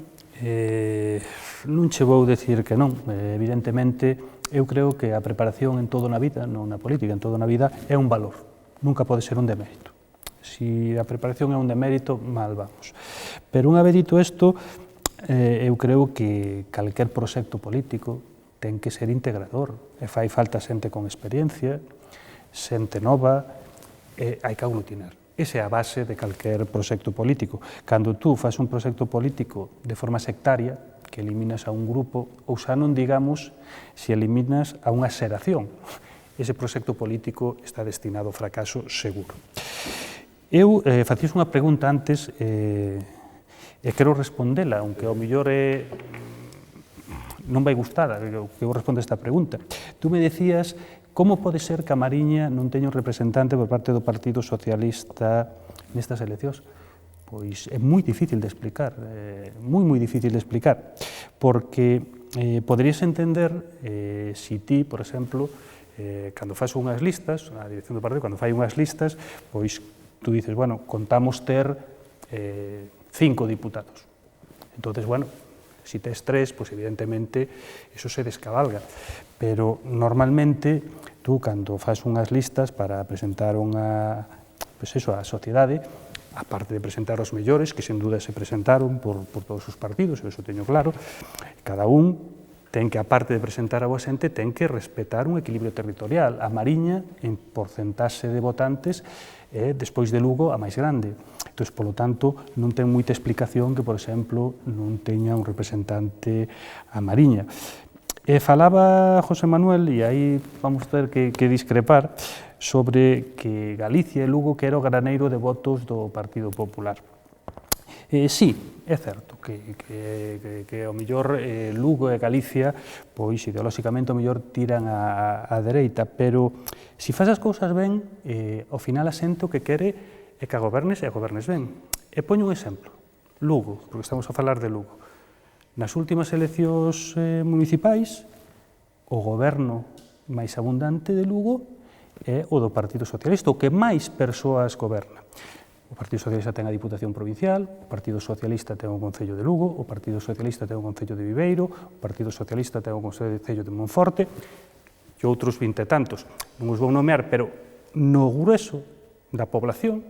non che vou decir que non. Evidentemente, eu creo que a preparación en toda na vida, non na política, en toda na vida, é un valor. Nunca pode ser un demérito. Si a preparación é un demérito, mal vamos. Pero unha vez dito isto, eu creo que calquer proxecto político ten que ser integrador. E fai falta xente con experiencia, xente nova, hai que aglutinar. Esa é a base de calquer proxecto político. Cando tú fas un proxecto político de forma sectaria, que eliminas a un grupo, ou xa non digamos se eliminas a unha xeración, ese proxecto político está destinado ao fracaso seguro. Eu facías unha pregunta antes e quero respondela, aunque ao mellor non vai gustar que eu responda esta pregunta. Tú me decías como pode ser que a Mariña non teña un representante por parte do Partido Socialista nestas eleccións? Pois é moi difícil de explicar, moi difícil de explicar, porque poderías entender se ti, por exemplo, cando faz unhas listas, a dirección do partido, cando fai unhas listas, pois tú dices, bueno, contamos ter 5 diputados. Entonces, bueno, si tes 3, pois evidentemente iso se descabalga, pero normalmente tú cando faz unhas listas para presentar unha, pois eso, a sociedade, aparte de presentar os mellores, que sen duda se presentaron por todos os partidos, eso teño claro, cada un ten que, aparte de presentar a boa xente, ten que respetar un equilibrio territorial. A Mariña, en porcentaxe de votantes, é, despois de Lugo, a máis grande. Entón, polo tanto, non ten moita explicación que, por exemplo, non teña un representante a Mariña. Falaba José Manuel, e aí vamos ter que discrepar, sobre que Galicia e Lugo que era o graneiro de votos do Partido Popular. Sí, é certo que ao mellor Lugo e Galicia, pois ideolóxicamente ao mellor tiran a dereita, pero se faz as cousas ben, ao final a xente o que quere é que a gobernes e a gobernes ben. E poño un exemplo, Lugo, porque estamos a falar de Lugo. Nas últimas eleccións municipais, o goberno máis abundante de Lugo é o do Partido Socialista, o que máis persoas goberna. O Partido Socialista ten a Diputación Provincial, o Partido Socialista ten o Concello de Lugo, o Partido Socialista ten o Concello de Viveiro, o Partido Socialista ten o Concello de Monforte, e outros 20 e tantos. Non os vou nomear, pero no grueso da población,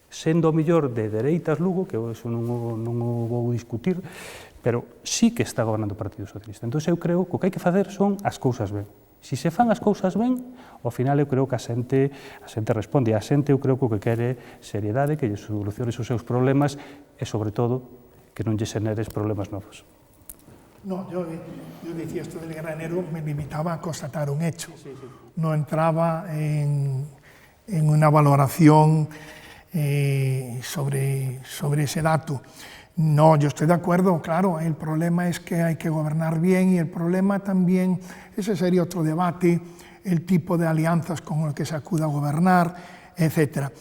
sendo o mellor de dereitas Lugo, que eso non o vou discutir, pero sí que está gobernando o Partido Socialista. Entón, eu creo que o que hai que facer son as cousas ben. Se se fan as cousas ben, ao final eu creo que a xente responde. A xente eu creo que o que quere seriedade, que lle soluciones os seus problemas e, sobre todo, que non lle xeneres problemas novos.
No, yo decía esto del granero, me limitaba a constatar un hecho. No entraba en una valoración sobre ese dato. No, yo estoy de acuerdo, claro, el problema es que hay que gobernar bien y el problema también, ese sería otro debate, el tipo de alianzas con el que se acude a gobernar, etc.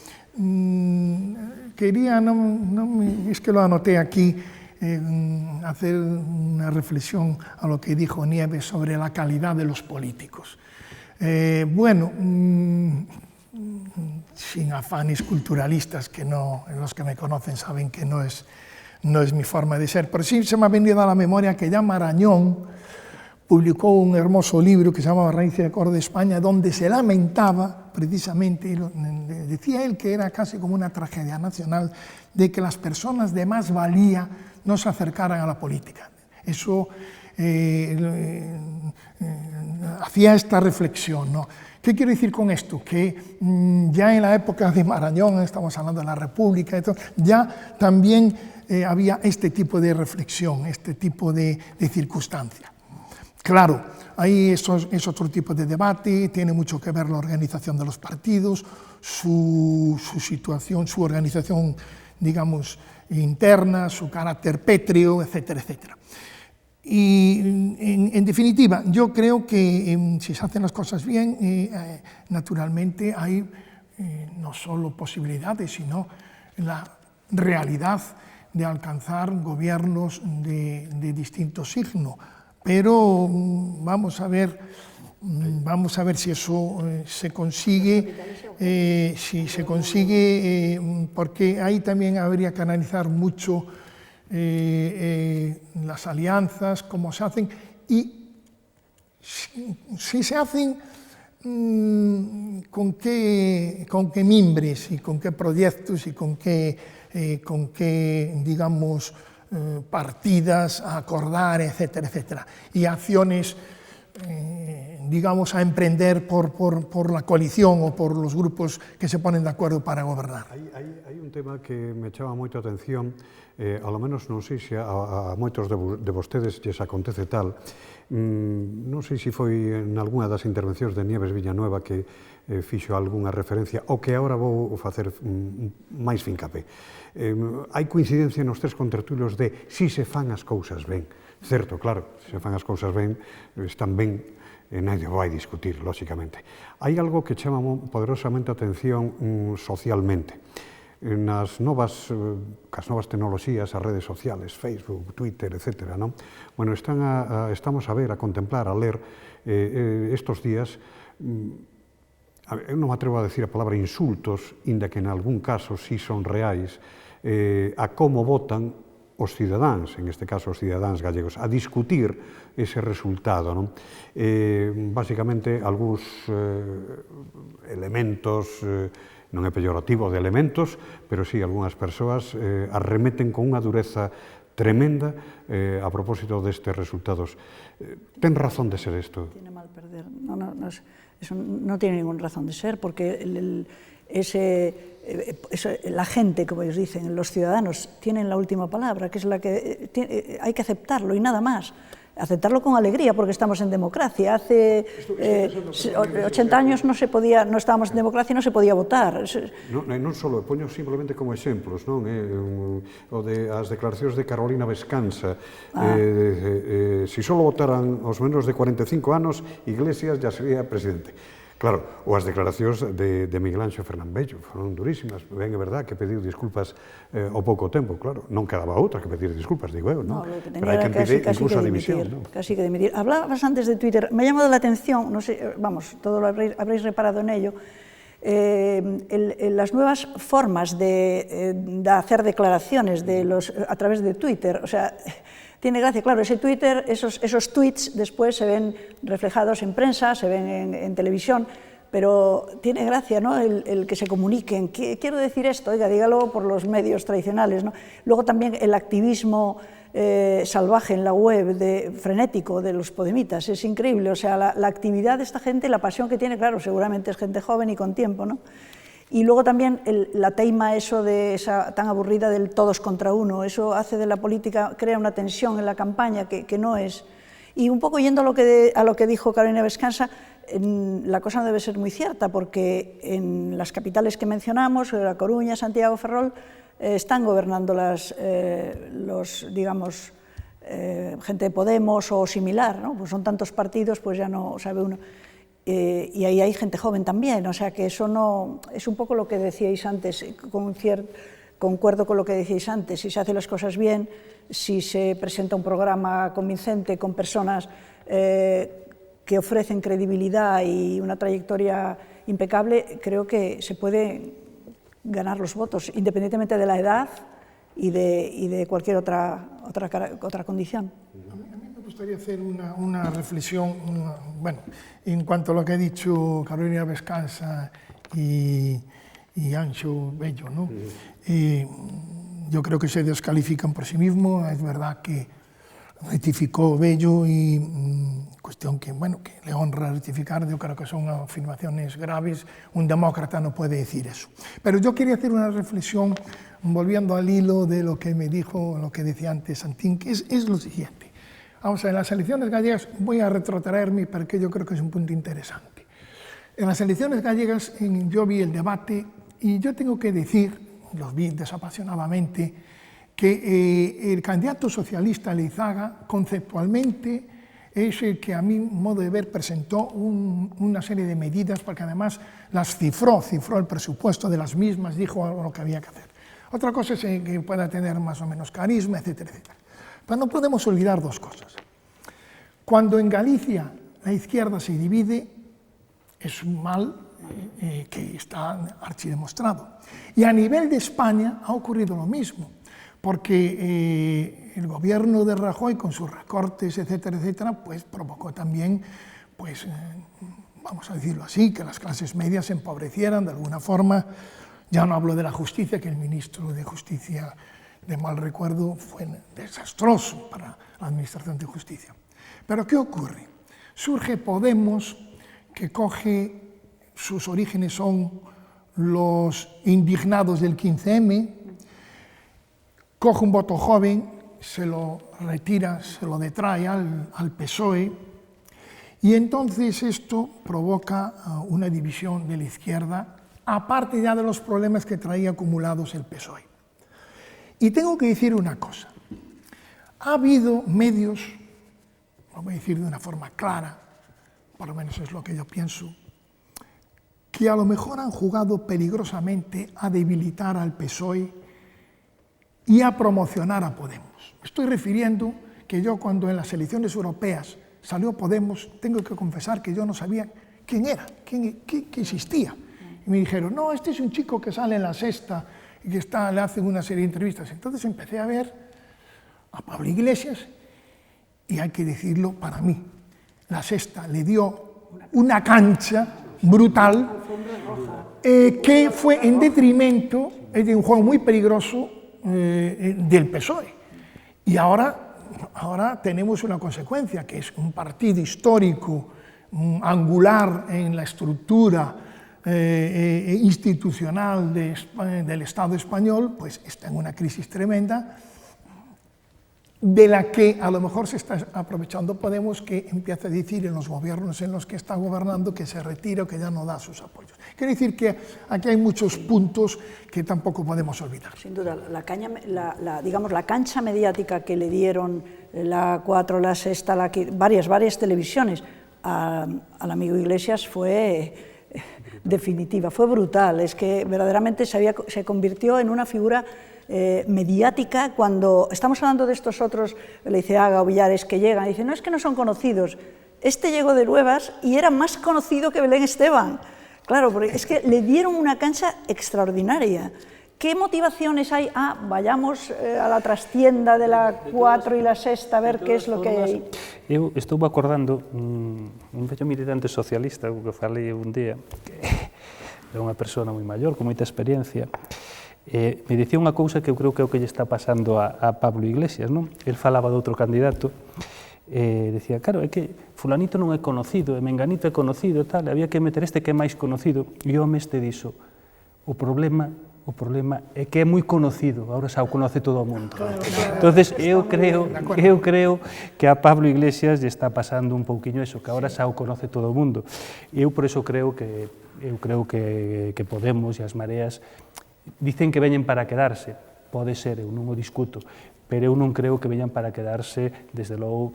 Quería, es que lo anoté aquí, hacer una reflexión a lo que dijo Nieves sobre la calidad de los políticos. Bueno, sin afanes culturalistas, que no, los que me conocen saben que no es mi forma de ser, pero sí se me ha venido a la memoria que ya Marañón publicó un hermoso libro que se llama Raíces de Coro de España, donde se lamentaba precisamente, decía él que era casi como una tragedia nacional, de que las personas de más valía no se acercaran a la política. Eso hacía esta reflexión, ¿no? ¿Qué quiero decir con esto? Que ya en la época de Marañón, estamos hablando de la República, ya también había este tipo de reflexión, este tipo de circunstancia. Claro, ahí es otro tipo de debate, tiene mucho que ver la organización de los partidos, su situación, su organización, digamos, interna, su carácter pétreo, etcétera, etcétera. Y en definitiva, yo creo que si se hacen las cosas bien, naturalmente hay no solo posibilidades, sino la realidad de alcanzar gobiernos de distinto signo. Pero vamos a ver si eso se consigue, porque ahí también habría que analizar mucho las alianzas, cómo se hacen, y si se hacen, con qué mimbres y con qué proyectos y con qué digamos, partidas a acordar, etcétera, etcétera. Y acciones digamos, a emprender por la coalición o por los grupos que se ponen de acuerdo para gobernar.
Hai un tema que me chama moito a atención, ao menos non sei se a moitos de vostedes lles acontece tal, non sei se foi en algunha das intervencións de Nieves Villanueva que fixo algunha referencia, o que agora vou facer máis fincapé. Hai coincidencia nos tres contertulios de si se fan as cousas ben. Certo, claro, se fan as cousas ben, están ben, nadie vai discutir, lóxicamente. Hai algo que chama poderosamente a atención socialmente. Cas novas tecnoloxías, as redes sociales, Facebook, Twitter, etc. Bueno, estamos a ver, a contemplar, a ler estos días, eu non me atrevo a decir a palabra insultos, inda que en algún caso sí son reais, a como votan os cidadáns, en este caso os cidadáns gallegos, a discutir ese resultado. Básicamente, algúns elementos, non é peyorativo de elementos, pero sí, algunhas persoas arremeten con unha dureza tremenda a propósito destes resultados. Ten razón de ser isto?
Tiene mal perder. Eso no tiene ninguna razón de ser, porque la gente, como ellos dicen, los ciudadanos, tienen la última palabra, que es la que hay que aceptarlo y nada más. Aceptarlo con alegría, porque estamos en democracia. Hace 80 años no estábamos en democracia y no se podía votar.
Non só, poño simplemente como exemplos, non? O de as declaracións de Carolina Vescansa. Si só votaran os menos de 45 anos, Iglesias ya sería presidente. Claro, ou as declaracións de Miguel Anxo Fernán Bello foron durísimas. Ben, é verdad que pediu disculpas ao pouco tempo, claro. Non quedaba outra que pedir disculpas, digo eu, non? Pero hai que pedir incluso a dimisión, non?
Casi que dimitir. Hablabas antes de Twitter, me ha llamado la atención, no sé, vamos, todo lo habréis reparado en ello, las nuevas formas de hacer declaraciones a través de Twitter, o sea, tiene gracia, claro, ese Twitter, esos tweets después se ven reflejados en prensa, se ven en televisión, pero tiene gracia, ¿no?, el que se comuniquen. Quiero decir esto, oiga, dígalo por los medios tradicionales, ¿no? Luego también el activismo salvaje en la web, frenético, de los podemitas, es increíble, o sea, la actividad de esta gente, la pasión que tiene, claro, seguramente es gente joven y con tiempo, ¿no? Y luego también la teima eso de esa tan aburrida del todos contra uno, eso hace de la política, crea una tensión en la campaña que no es. Y un poco yendo a lo que dijo Carolina Vescansa, la cosa no debe ser muy cierta, porque en las capitales que mencionamos, La Coruña, Santiago, Ferrol, están gobernando digamos, gente de Podemos o similar, ¿no? Pues son tantos partidos, pues ya no sabe uno. Y ahí hay gente joven también, o sea que eso no... Es un poco lo que decíais antes, concuerdo con lo que decíais antes, si se hacen las cosas bien, si se presenta un programa convincente con personas que ofrecen credibilidad y una trayectoria impecable, creo que se puede ganar los votos, independientemente de la edad y de cualquier otra condición.
Me gustaría hacer una reflexión, bueno, en cuanto a lo que ha dicho Carolina Vescansa y Anxo Bello, ¿no? Yo creo que se descalifican por sí mismos. Es verdad que rectificó Bello y cuestión que, bueno, que le honra rectificar. Yo creo que son afirmaciones graves. Un demócrata no puede decir eso. Pero yo quería hacer una reflexión volviendo al hilo de lo que me dijo, lo que decía antes Santín, que es lo siguiente. Vamos a ver, en las elecciones gallegas, voy a retrotraerme porque yo creo que es un punto interesante. En las elecciones gallegas yo vi el debate y yo tengo que decir, los vi desapasionadamente, que el candidato socialista Leizaga conceptualmente es el que a mi modo de ver presentó una serie de medidas, porque además las cifró el presupuesto de las mismas, dijo lo que había que hacer. Otra cosa es que pueda tener más o menos carisma, etcétera, etcétera. Pero no podemos olvidar dos cosas. Cuando en Galicia la izquierda se divide, es un mal que está archidemostrado. Y a nivel de España ha ocurrido lo mismo, porque el gobierno de Rajoy, con sus recortes, etcétera, etcétera, pues provocó también, pues, vamos a decirlo así, que las clases medias se empobrecieran de alguna forma. Ya no hablo de la justicia, que el ministro de Justicia, de mal recuerdo, fue desastroso para la administración de justicia. Pero ¿qué ocurre? Surge Podemos, que coge, sus orígenes son los indignados del 15M, coge un voto joven, se lo retira, se lo detrae al PSOE, y entonces esto provoca una división de la izquierda, aparte ya de los problemas que traía acumulados el PSOE. Y tengo que decir una cosa, ha habido medios, lo voy a decir de una forma clara, por lo menos es lo que yo pienso, que a lo mejor han jugado peligrosamente a debilitar al PSOE y a promocionar a Podemos. Me estoy refiriendo que yo cuando en las elecciones europeas salió Podemos, tengo que confesar que yo no sabía quién era, que existía. Y me dijeron, no, este es un chico que sale en La Sexta y que le hacen una serie de entrevistas. Entonces empecé a ver a Pablo Iglesias y hay que decirlo para mí, La Sexta le dio una cancha brutal que fue en detrimento de un juego muy peligroso del PSOE. Y ahora tenemos una consecuencia, que es un partido histórico, angular en la estructura institucional del Estado español, pues está en una crisis tremenda, de la que a lo mejor se está aprovechando Podemos, que empieza a decir en los gobiernos en los que está gobernando que se retira o que ya no da sus apoyos. Quiero decir que aquí hay muchos puntos que tampoco podemos olvidar.
Sin duda, digamos, la cancha mediática que le dieron la 4, la Sexta, varias televisiones al amigo Iglesias fue definitiva, fue brutal. Es que verdaderamente se convirtió en una figura mediática. Cuando estamos hablando de estos otros, Leiceaga o Villares, que llegan y dicen, no, es que no son conocidos. Este llegó de Luevas y era más conocido que Belén Esteban. Claro, porque es que le dieron una cancha extraordinaria. ¿Qué motivaciones hay? Vayamos a la trastienda de la 4 y la Sexta a ver qué es lo que hai.
Eu estou acordando un vello militante socialista, que falei un día, que é unha persona moi maior, con moita experiencia, me dicía unha cousa que eu creo que é o que lle está pasando a Pablo Iglesias, non? El falaba de outro candidato, decía, claro, é que fulanito non é conocido, e menganito é conocido, tal, había que meter este que é máis conocido, e o home este dixo, o problema é que é moi conocido, agora xa o conoce todo o mundo. Entonces, eu creo que a Pablo Iglesias lle está pasando un pouquiño eso, que agora xa o conoce todo o mundo. Eu por eso creo que Podemos e as mareas dicen que veñen para quedarse, pode ser, eu non o discuto, pero eu non creo que veñan para quedarse, desde logo,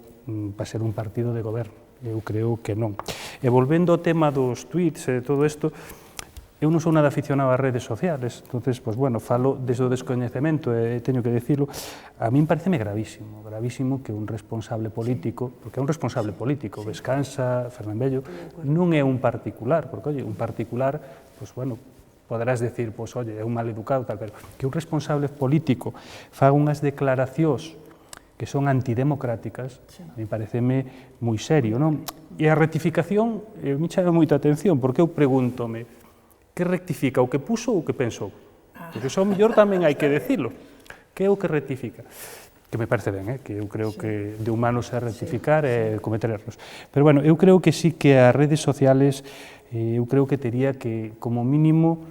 para ser un partido de goberno. Eu creo que non. E volvendo ao tema dos tweets e todo isto, eu non sou nada aficionado ás redes sociales, entonces, pues, bueno, falo desde o descoñecemento, e teño que dicilo, a min pareceme gravísimo que un responsable político, porque é un responsable político, Vescansa, Fernán Bello, non é un particular, porque, oye, un particular, pues, bueno, poderás decir, pues, oye, é un mal educado, tal, pero que un responsable político faga unhas declaracións que son antidemocráticas, me pareceme moi serio, non? E a rectificación, me chama moita atención, porque eu pregúntome, que rectifica, o que puso ou o que pensou? Porque iso mellor tamén hai que decirlo. Que é o que rectifica? Que me parece ben, que eu creo que de humanos é rectificar e cometer erros. Pero, bueno, eu creo que sí que as redes sociales, eu creo que tería que, como mínimo,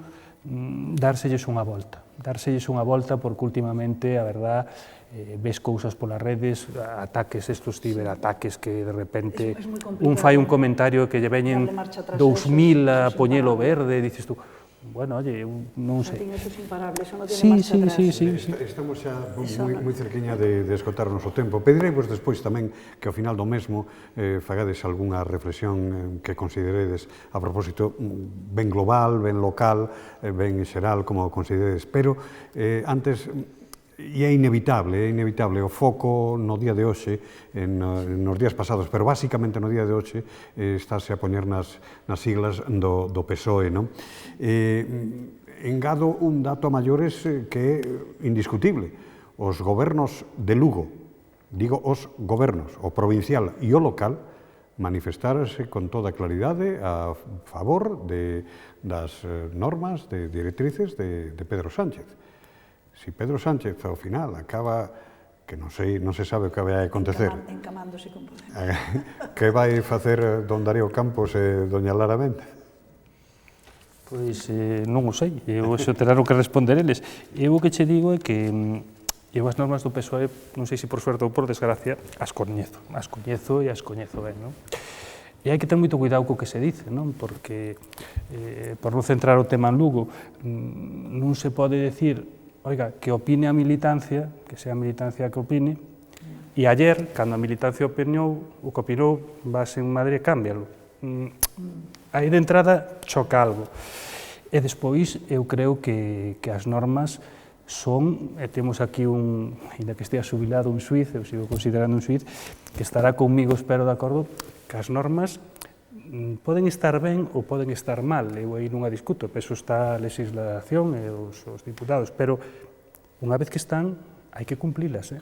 dárselles unha volta. Dárselles unha volta porque últimamente, a verdad, ves cousas polas redes, ataques, estos ciberataques que de repente un fai un comentario que lle veñen 2000 a poñelo verde, dices tú, bueno, oye, non sei.
Eso es imparable, eso non tiene marcha atrás.
Sí.
Estamos xa moi cerquiña de esgotarnos o tempo. Pediremos despois tamén que ao final do mesmo fagades algunha reflexión que consideredes a propósito ben global, ben local, ben xeral, como consideredes. Pero antes, e é inevitable o foco no día de hoxe, nos días pasados, pero basicamente no día de hoxe, estáse a poñer nas siglas do PSOE, non? Engado un dato a maiores que é indiscutible. Os gobernos de Lugo, digo os gobernos, o provincial e o local, manifestarse con toda claridade a favor das normas, de directrices de Pedro Sánchez. Si Pedro Sánchez, ao final, acaba que non se sabe o que vai acontecer.
Encamándose con poder.
Que vai facer don Darío Campos e doña Lara Méndez?
Pois non o sei, eu xo terán que responder eles. Eu o que che digo é que eu as normas do PSOE, non sei se por suerte ou por desgracia, as coñezo e as coñezo ben, non? E hai que ter moito cuidado co que se dice, non? Porque, por non centrar o tema en Lugo, non se pode decir, oiga, que opine a militancia, que sea a militancia que opine, e ayer, cando a militancia opinou, o que opinou, vas en Madrid, cámbialo. Aí de entrada choca algo. E despois, eu creo que as normas son, e temos aquí ainda que estea xubilado, un suiz, eu sigo considerando un suiz, que estará conmigo, espero, de acordo, que as normas poden estar ben ou poden estar mal, eu aí non a discuto, peso está a legislación e os diputados, pero unha vez que están, hai que cumplilas,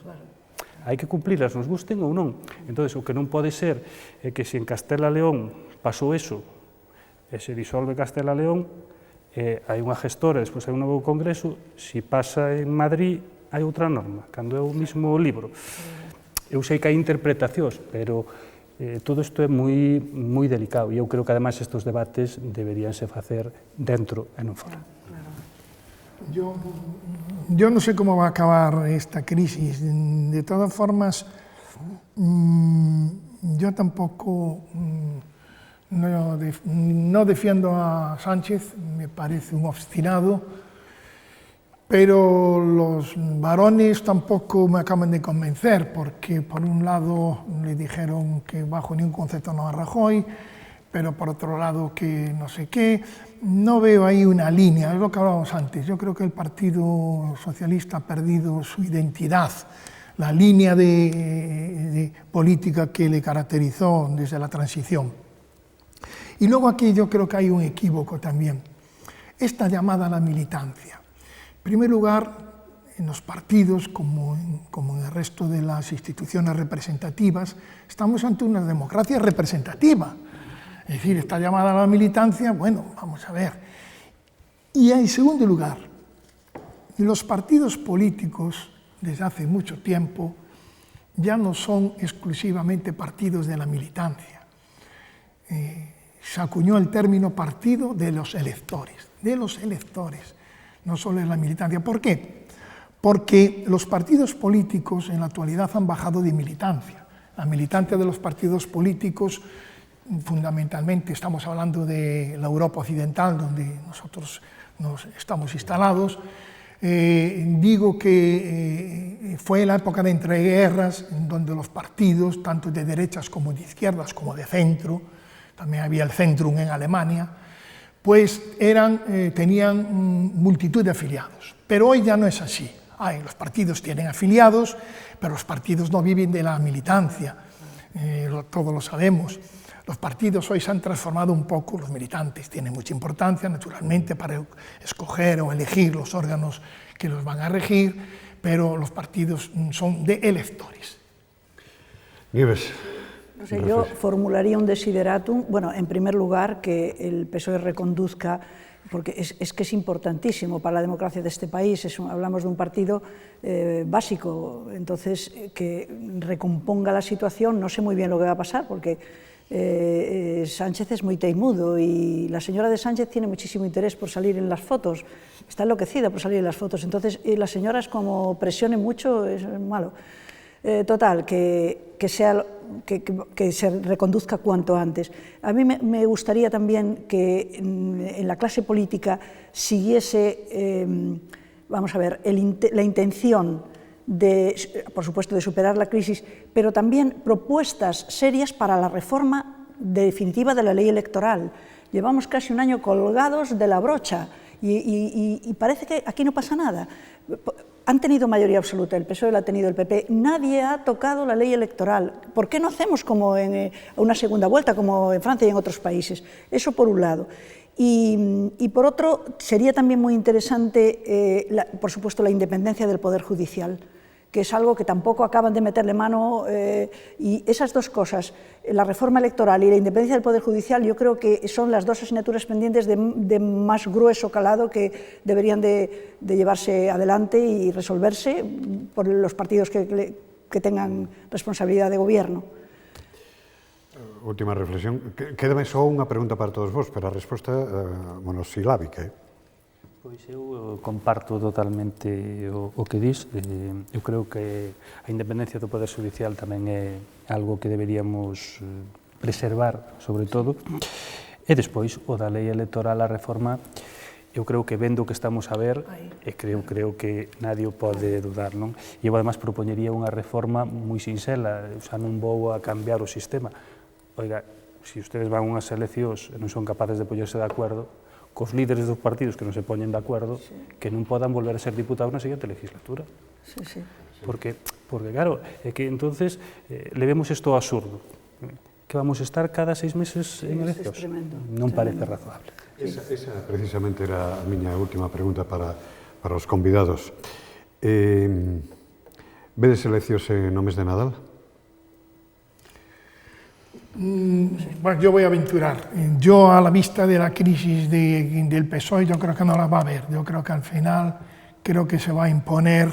hai que cumplilas, nos gusten ou non. Entón, o que non pode ser é que se en Castela León pasou eso, e se disolve Castela León, hai unha gestora, despois hai un novo congreso, se pasa en Madrid, hai outra norma, cando é o mismo libro. Eu sei que hai interpretacións, pero todo isto é moi delicado e eu creo que ademais estes debates deberíanse facer dentro e non fora.
Yo no sé cómo va a acabar esta crisis. De todas formas, yo tampoco no defiendo a Sánchez, me parece un obstinado, pero los varones tampoco me acaban de convencer, porque por un lado le dijeron que bajo ningún concepto no a Rajoy, pero por otro lado que no sé qué. No veo ahí una línea, es lo que hablábamos antes. Yo creo que el Partido Socialista ha perdido su identidad, la línea de política que le caracterizó desde la transición. Y luego aquí yo creo que hay un equívoco también, esta llamada a la militancia. En primer lugar, en los partidos, como en el resto de las instituciones representativas, estamos ante una democracia representativa. Es decir, esta llamada a la militancia, bueno, vamos a ver. Y en segundo lugar, los partidos políticos, desde hace mucho tiempo, ya no son exclusivamente partidos de la militancia. Se acuñó el término partido de los electores, no solo en la militancia. ¿Por qué? Porque los partidos políticos en la actualidad han bajado de militancia. La militancia de los partidos políticos, fundamentalmente estamos hablando de la Europa occidental, donde nosotros nos estamos instalados. Digo que fue la época de entreguerras, en donde los partidos, tanto de derechas como de izquierdas, como de centro, también había el Zentrum en Alemania, pues tenían multitud de afiliados. Pero hoy ya no es así. Los partidos tienen afiliados, pero los partidos no viven de la militancia, todos lo sabemos. Los partidos hoy se han transformado un poco, los militantes tienen mucha importancia, naturalmente, para escoger o elegir los órganos que los van a regir, pero los partidos son de electores.
Nieves.
No sé, yo formularía un desideratum, bueno, en primer lugar, que el PSOE reconduzca, porque es que es importantísimo para la democracia de este país, hablamos de un partido básico, entonces que recomponga la situación. No sé muy bien lo que va a pasar, porque Sánchez es muy teimudo y la señora de Sánchez tiene muchísimo interés por salir en las fotos, está enloquecida por salir en las fotos, entonces las señoras como presionen mucho es malo. Total, que se reconduzca cuanto antes. A mí me gustaría también que en la clase política siguiese, vamos a ver, la intención por supuesto, de superar la crisis, pero también propuestas serias para la reforma definitiva de la ley electoral. Llevamos casi un año colgados de la brocha y parece que aquí no pasa nada. Han tenido mayoría absoluta, el PSOE la ha tenido el PP, nadie ha tocado la ley electoral. ¿Por qué no hacemos como en una segunda vuelta, como en Francia y en otros países? Eso por un lado. Y por otro, sería también muy interesante, por supuesto, la independencia del Poder Judicial, que es algo que tampoco acaban de meterle mano, y esas dos cosas, la reforma electoral y la independencia del Poder Judicial, yo creo que son las dos asignaturas pendientes de más grueso calado que deberían de llevarse adelante y resolverse por los partidos que tengan responsabilidad de gobierno.
Última reflexión. Quédame só unha pregunta para todos vos, pero a resposta monosilábica.
Pois eu comparto totalmente o que dis. Eu creo que a independencia do Poder Judicial tamén é algo que deberíamos preservar, sobre todo. E despois, o da lei electoral, a reforma, eu creo que vendo o que estamos a ver, e creo que nadie o pode dudar, non? E eu, además, propoñería unha reforma moi sinxela, xa non vou a cambiar o sistema. Oiga, se ustedes van a unhas eleccións e non son capaces de poñerse de acordo, cos líderes dos partidos que non se poñen de acordo, que non podan volver a ser diputados na seguinte legislatura.
Sí.
Porque claro, é que entonces levemos isto ao absurdo. Que vamos a estar cada 6 meses en eleccións? Non parece razonable.
Esa precisamente era a miña última pregunta para os convidados. Vedes eleccións no mes de Nadal?
Bueno, yo voy a aventurar. Yo, a la vista de la crisis del PSOE, yo creo que no la va a haber. Yo creo que al final se va a imponer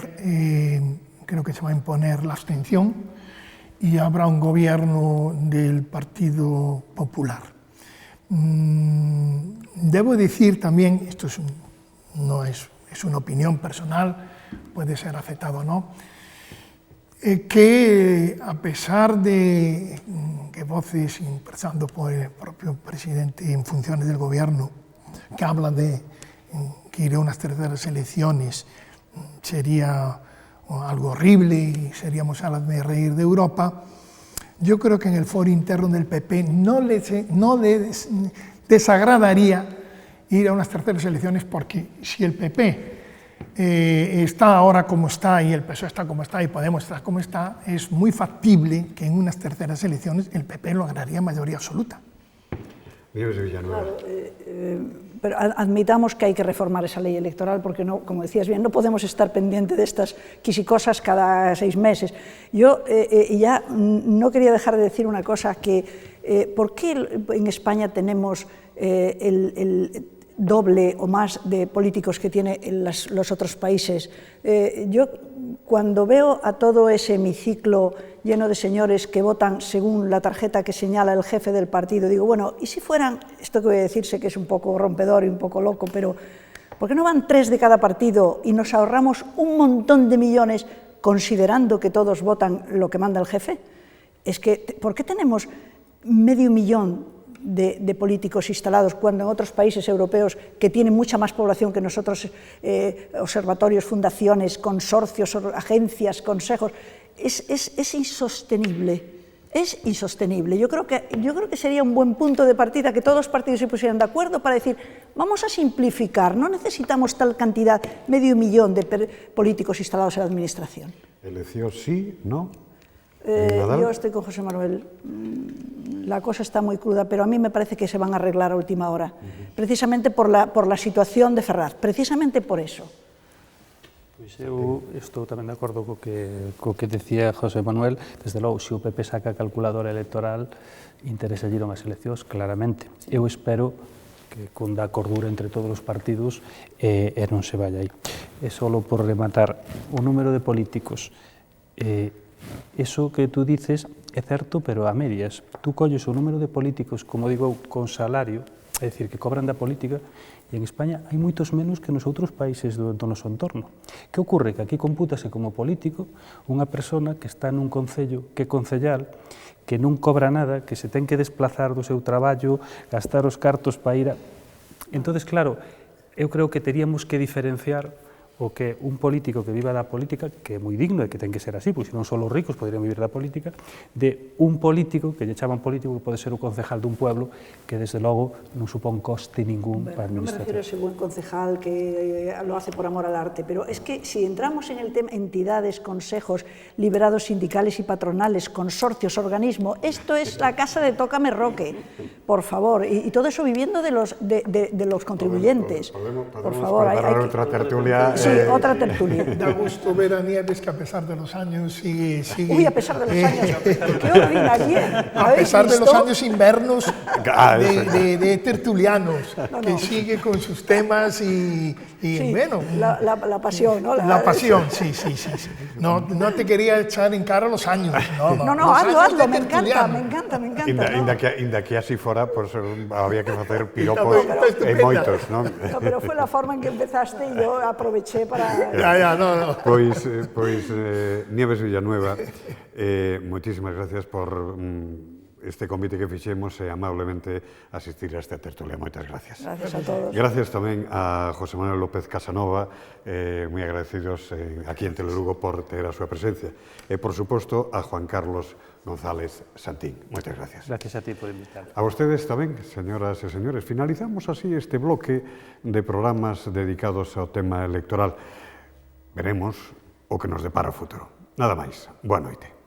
la abstención y habrá un gobierno del Partido Popular. Debo decir también, esto es una opinión personal, puede ser aceptado o no, que a pesar de que voces, empezando por el propio presidente en funciones del gobierno, que habla de que ir a unas terceras elecciones sería algo horrible y seríamos a las de reír de Europa, yo creo que en el foro interno del PP no le desagradaría ir a unas terceras elecciones, porque si el PP está ahora como está y el PSOE está como está y Podemos está como está, es muy factible que en unas terceras elecciones el PP lograría mayoría absoluta.
Claro, pero admitamos que hay que reformar esa ley electoral, porque, no, como decías bien, no podemos estar pendientes de estas quisicosas cada 6 meses. Yo ya no quería dejar de decir una cosa, que ¿por qué en España tenemos el doble o más de políticos que tienen los otros países? Yo, cuando veo a todo ese hemiciclo lleno de señores que votan según la tarjeta que señala el jefe del partido, digo, bueno, ¿y si fueran, esto que voy a decir sé que es un poco rompedor y un poco loco, pero ¿por qué no van 3 de cada partido y nos ahorramos un montón de millones considerando que todos votan lo que manda el jefe? Es que, ¿por qué tenemos medio millón de políticos instalados, cuando en otros países europeos que tienen mucha más población que nosotros, observatorios, fundaciones, consorcios, agencias, consejos, es insostenible? Es insostenible. Yo creo que sería un buen punto de partida que todos los partidos se pusieran de acuerdo para decir, vamos a simplificar, no necesitamos tal cantidad, medio millón de políticos instalados en la administración.
¿Elección sí, no?
Yo estoy con José Manuel. La cosa está muy cruda, pero a mí me parece que se van a arreglar a última hora, precisamente por la situación de Ferraz, precisamente por eso.
Pois eu estou tamén de acordo co que decía José Manuel. Desde logo, se o PP saca a calculadora electoral, interesa ir unhas eleccións, claramente. Eu espero que con da cordura entre todos os partidos e non se vaya aí. E só por rematar, o número de políticos, eso que tú dices é certo, pero a medias. Tú colles o número de políticos, como digo, con salario, é dicir, que cobran da política, e en España hai moitos menos que nos outros países do noso entorno. Que ocorre? Que aquí compútase como político unha persona que está nun concello, que é concellal, que non cobra nada, que se ten que desplazar do seu traballo, gastar os cartos para ir a... Entón, claro, eu creo que teríamos que diferenciar o que un político que viva da política, que é moi digno e que ten que ser así, pois non só os ricos podrían vivir da política, de un político, que lle chaman político, que pode ser o concejal dun pueblo, que desde logo non supón coste ningún para a administración.
No me refiero a ese buen concejal que lo hace por amor al arte, pero es que si entramos en el tema entidades, consejos, liberados sindicales y patronales, consorcios, organismos, esto es la casa de Tócame Roque, por favor, y todo eso viviendo de los contribuyentes.
Podemos preparar otra tertulia.
otra tertulia.
Da gusto ver a Nieves que a pesar de los años sigue...
Uy, a pesar de los años, qué ordinaria.
A pesar de los años invernos
Ah,
de tertulianos, que sigue con sus temas y bueno...
La pasión, ¿no?
La pasión, sí. No te quería echar en cara los años.
No, hazlo, me encanta.
Inda que así fora, pues había que facer piropos e moitos, non?
No, pero fue la forma en que empezaste y yo aproveché para...
No.
Pois Nieves Villanueva, moitísimas gracias por este convite que fixemos e amablemente asistir a esta tertulia. Moitas gracias.
Gracias a todos.
Gracias tamén a José Manuel López Casanova, moi agradecidos aquí en Telelugo por ter a súa presencia. E, por suposto, a Juan Carlos González Santín. Moitas gracias.
Gracias a ti por invitarme.
A vostedes tamén, señoras e señores. Finalizamos así este bloque de programas dedicados ao tema electoral. Veremos o que nos depara o futuro. Nada máis. Boa noite.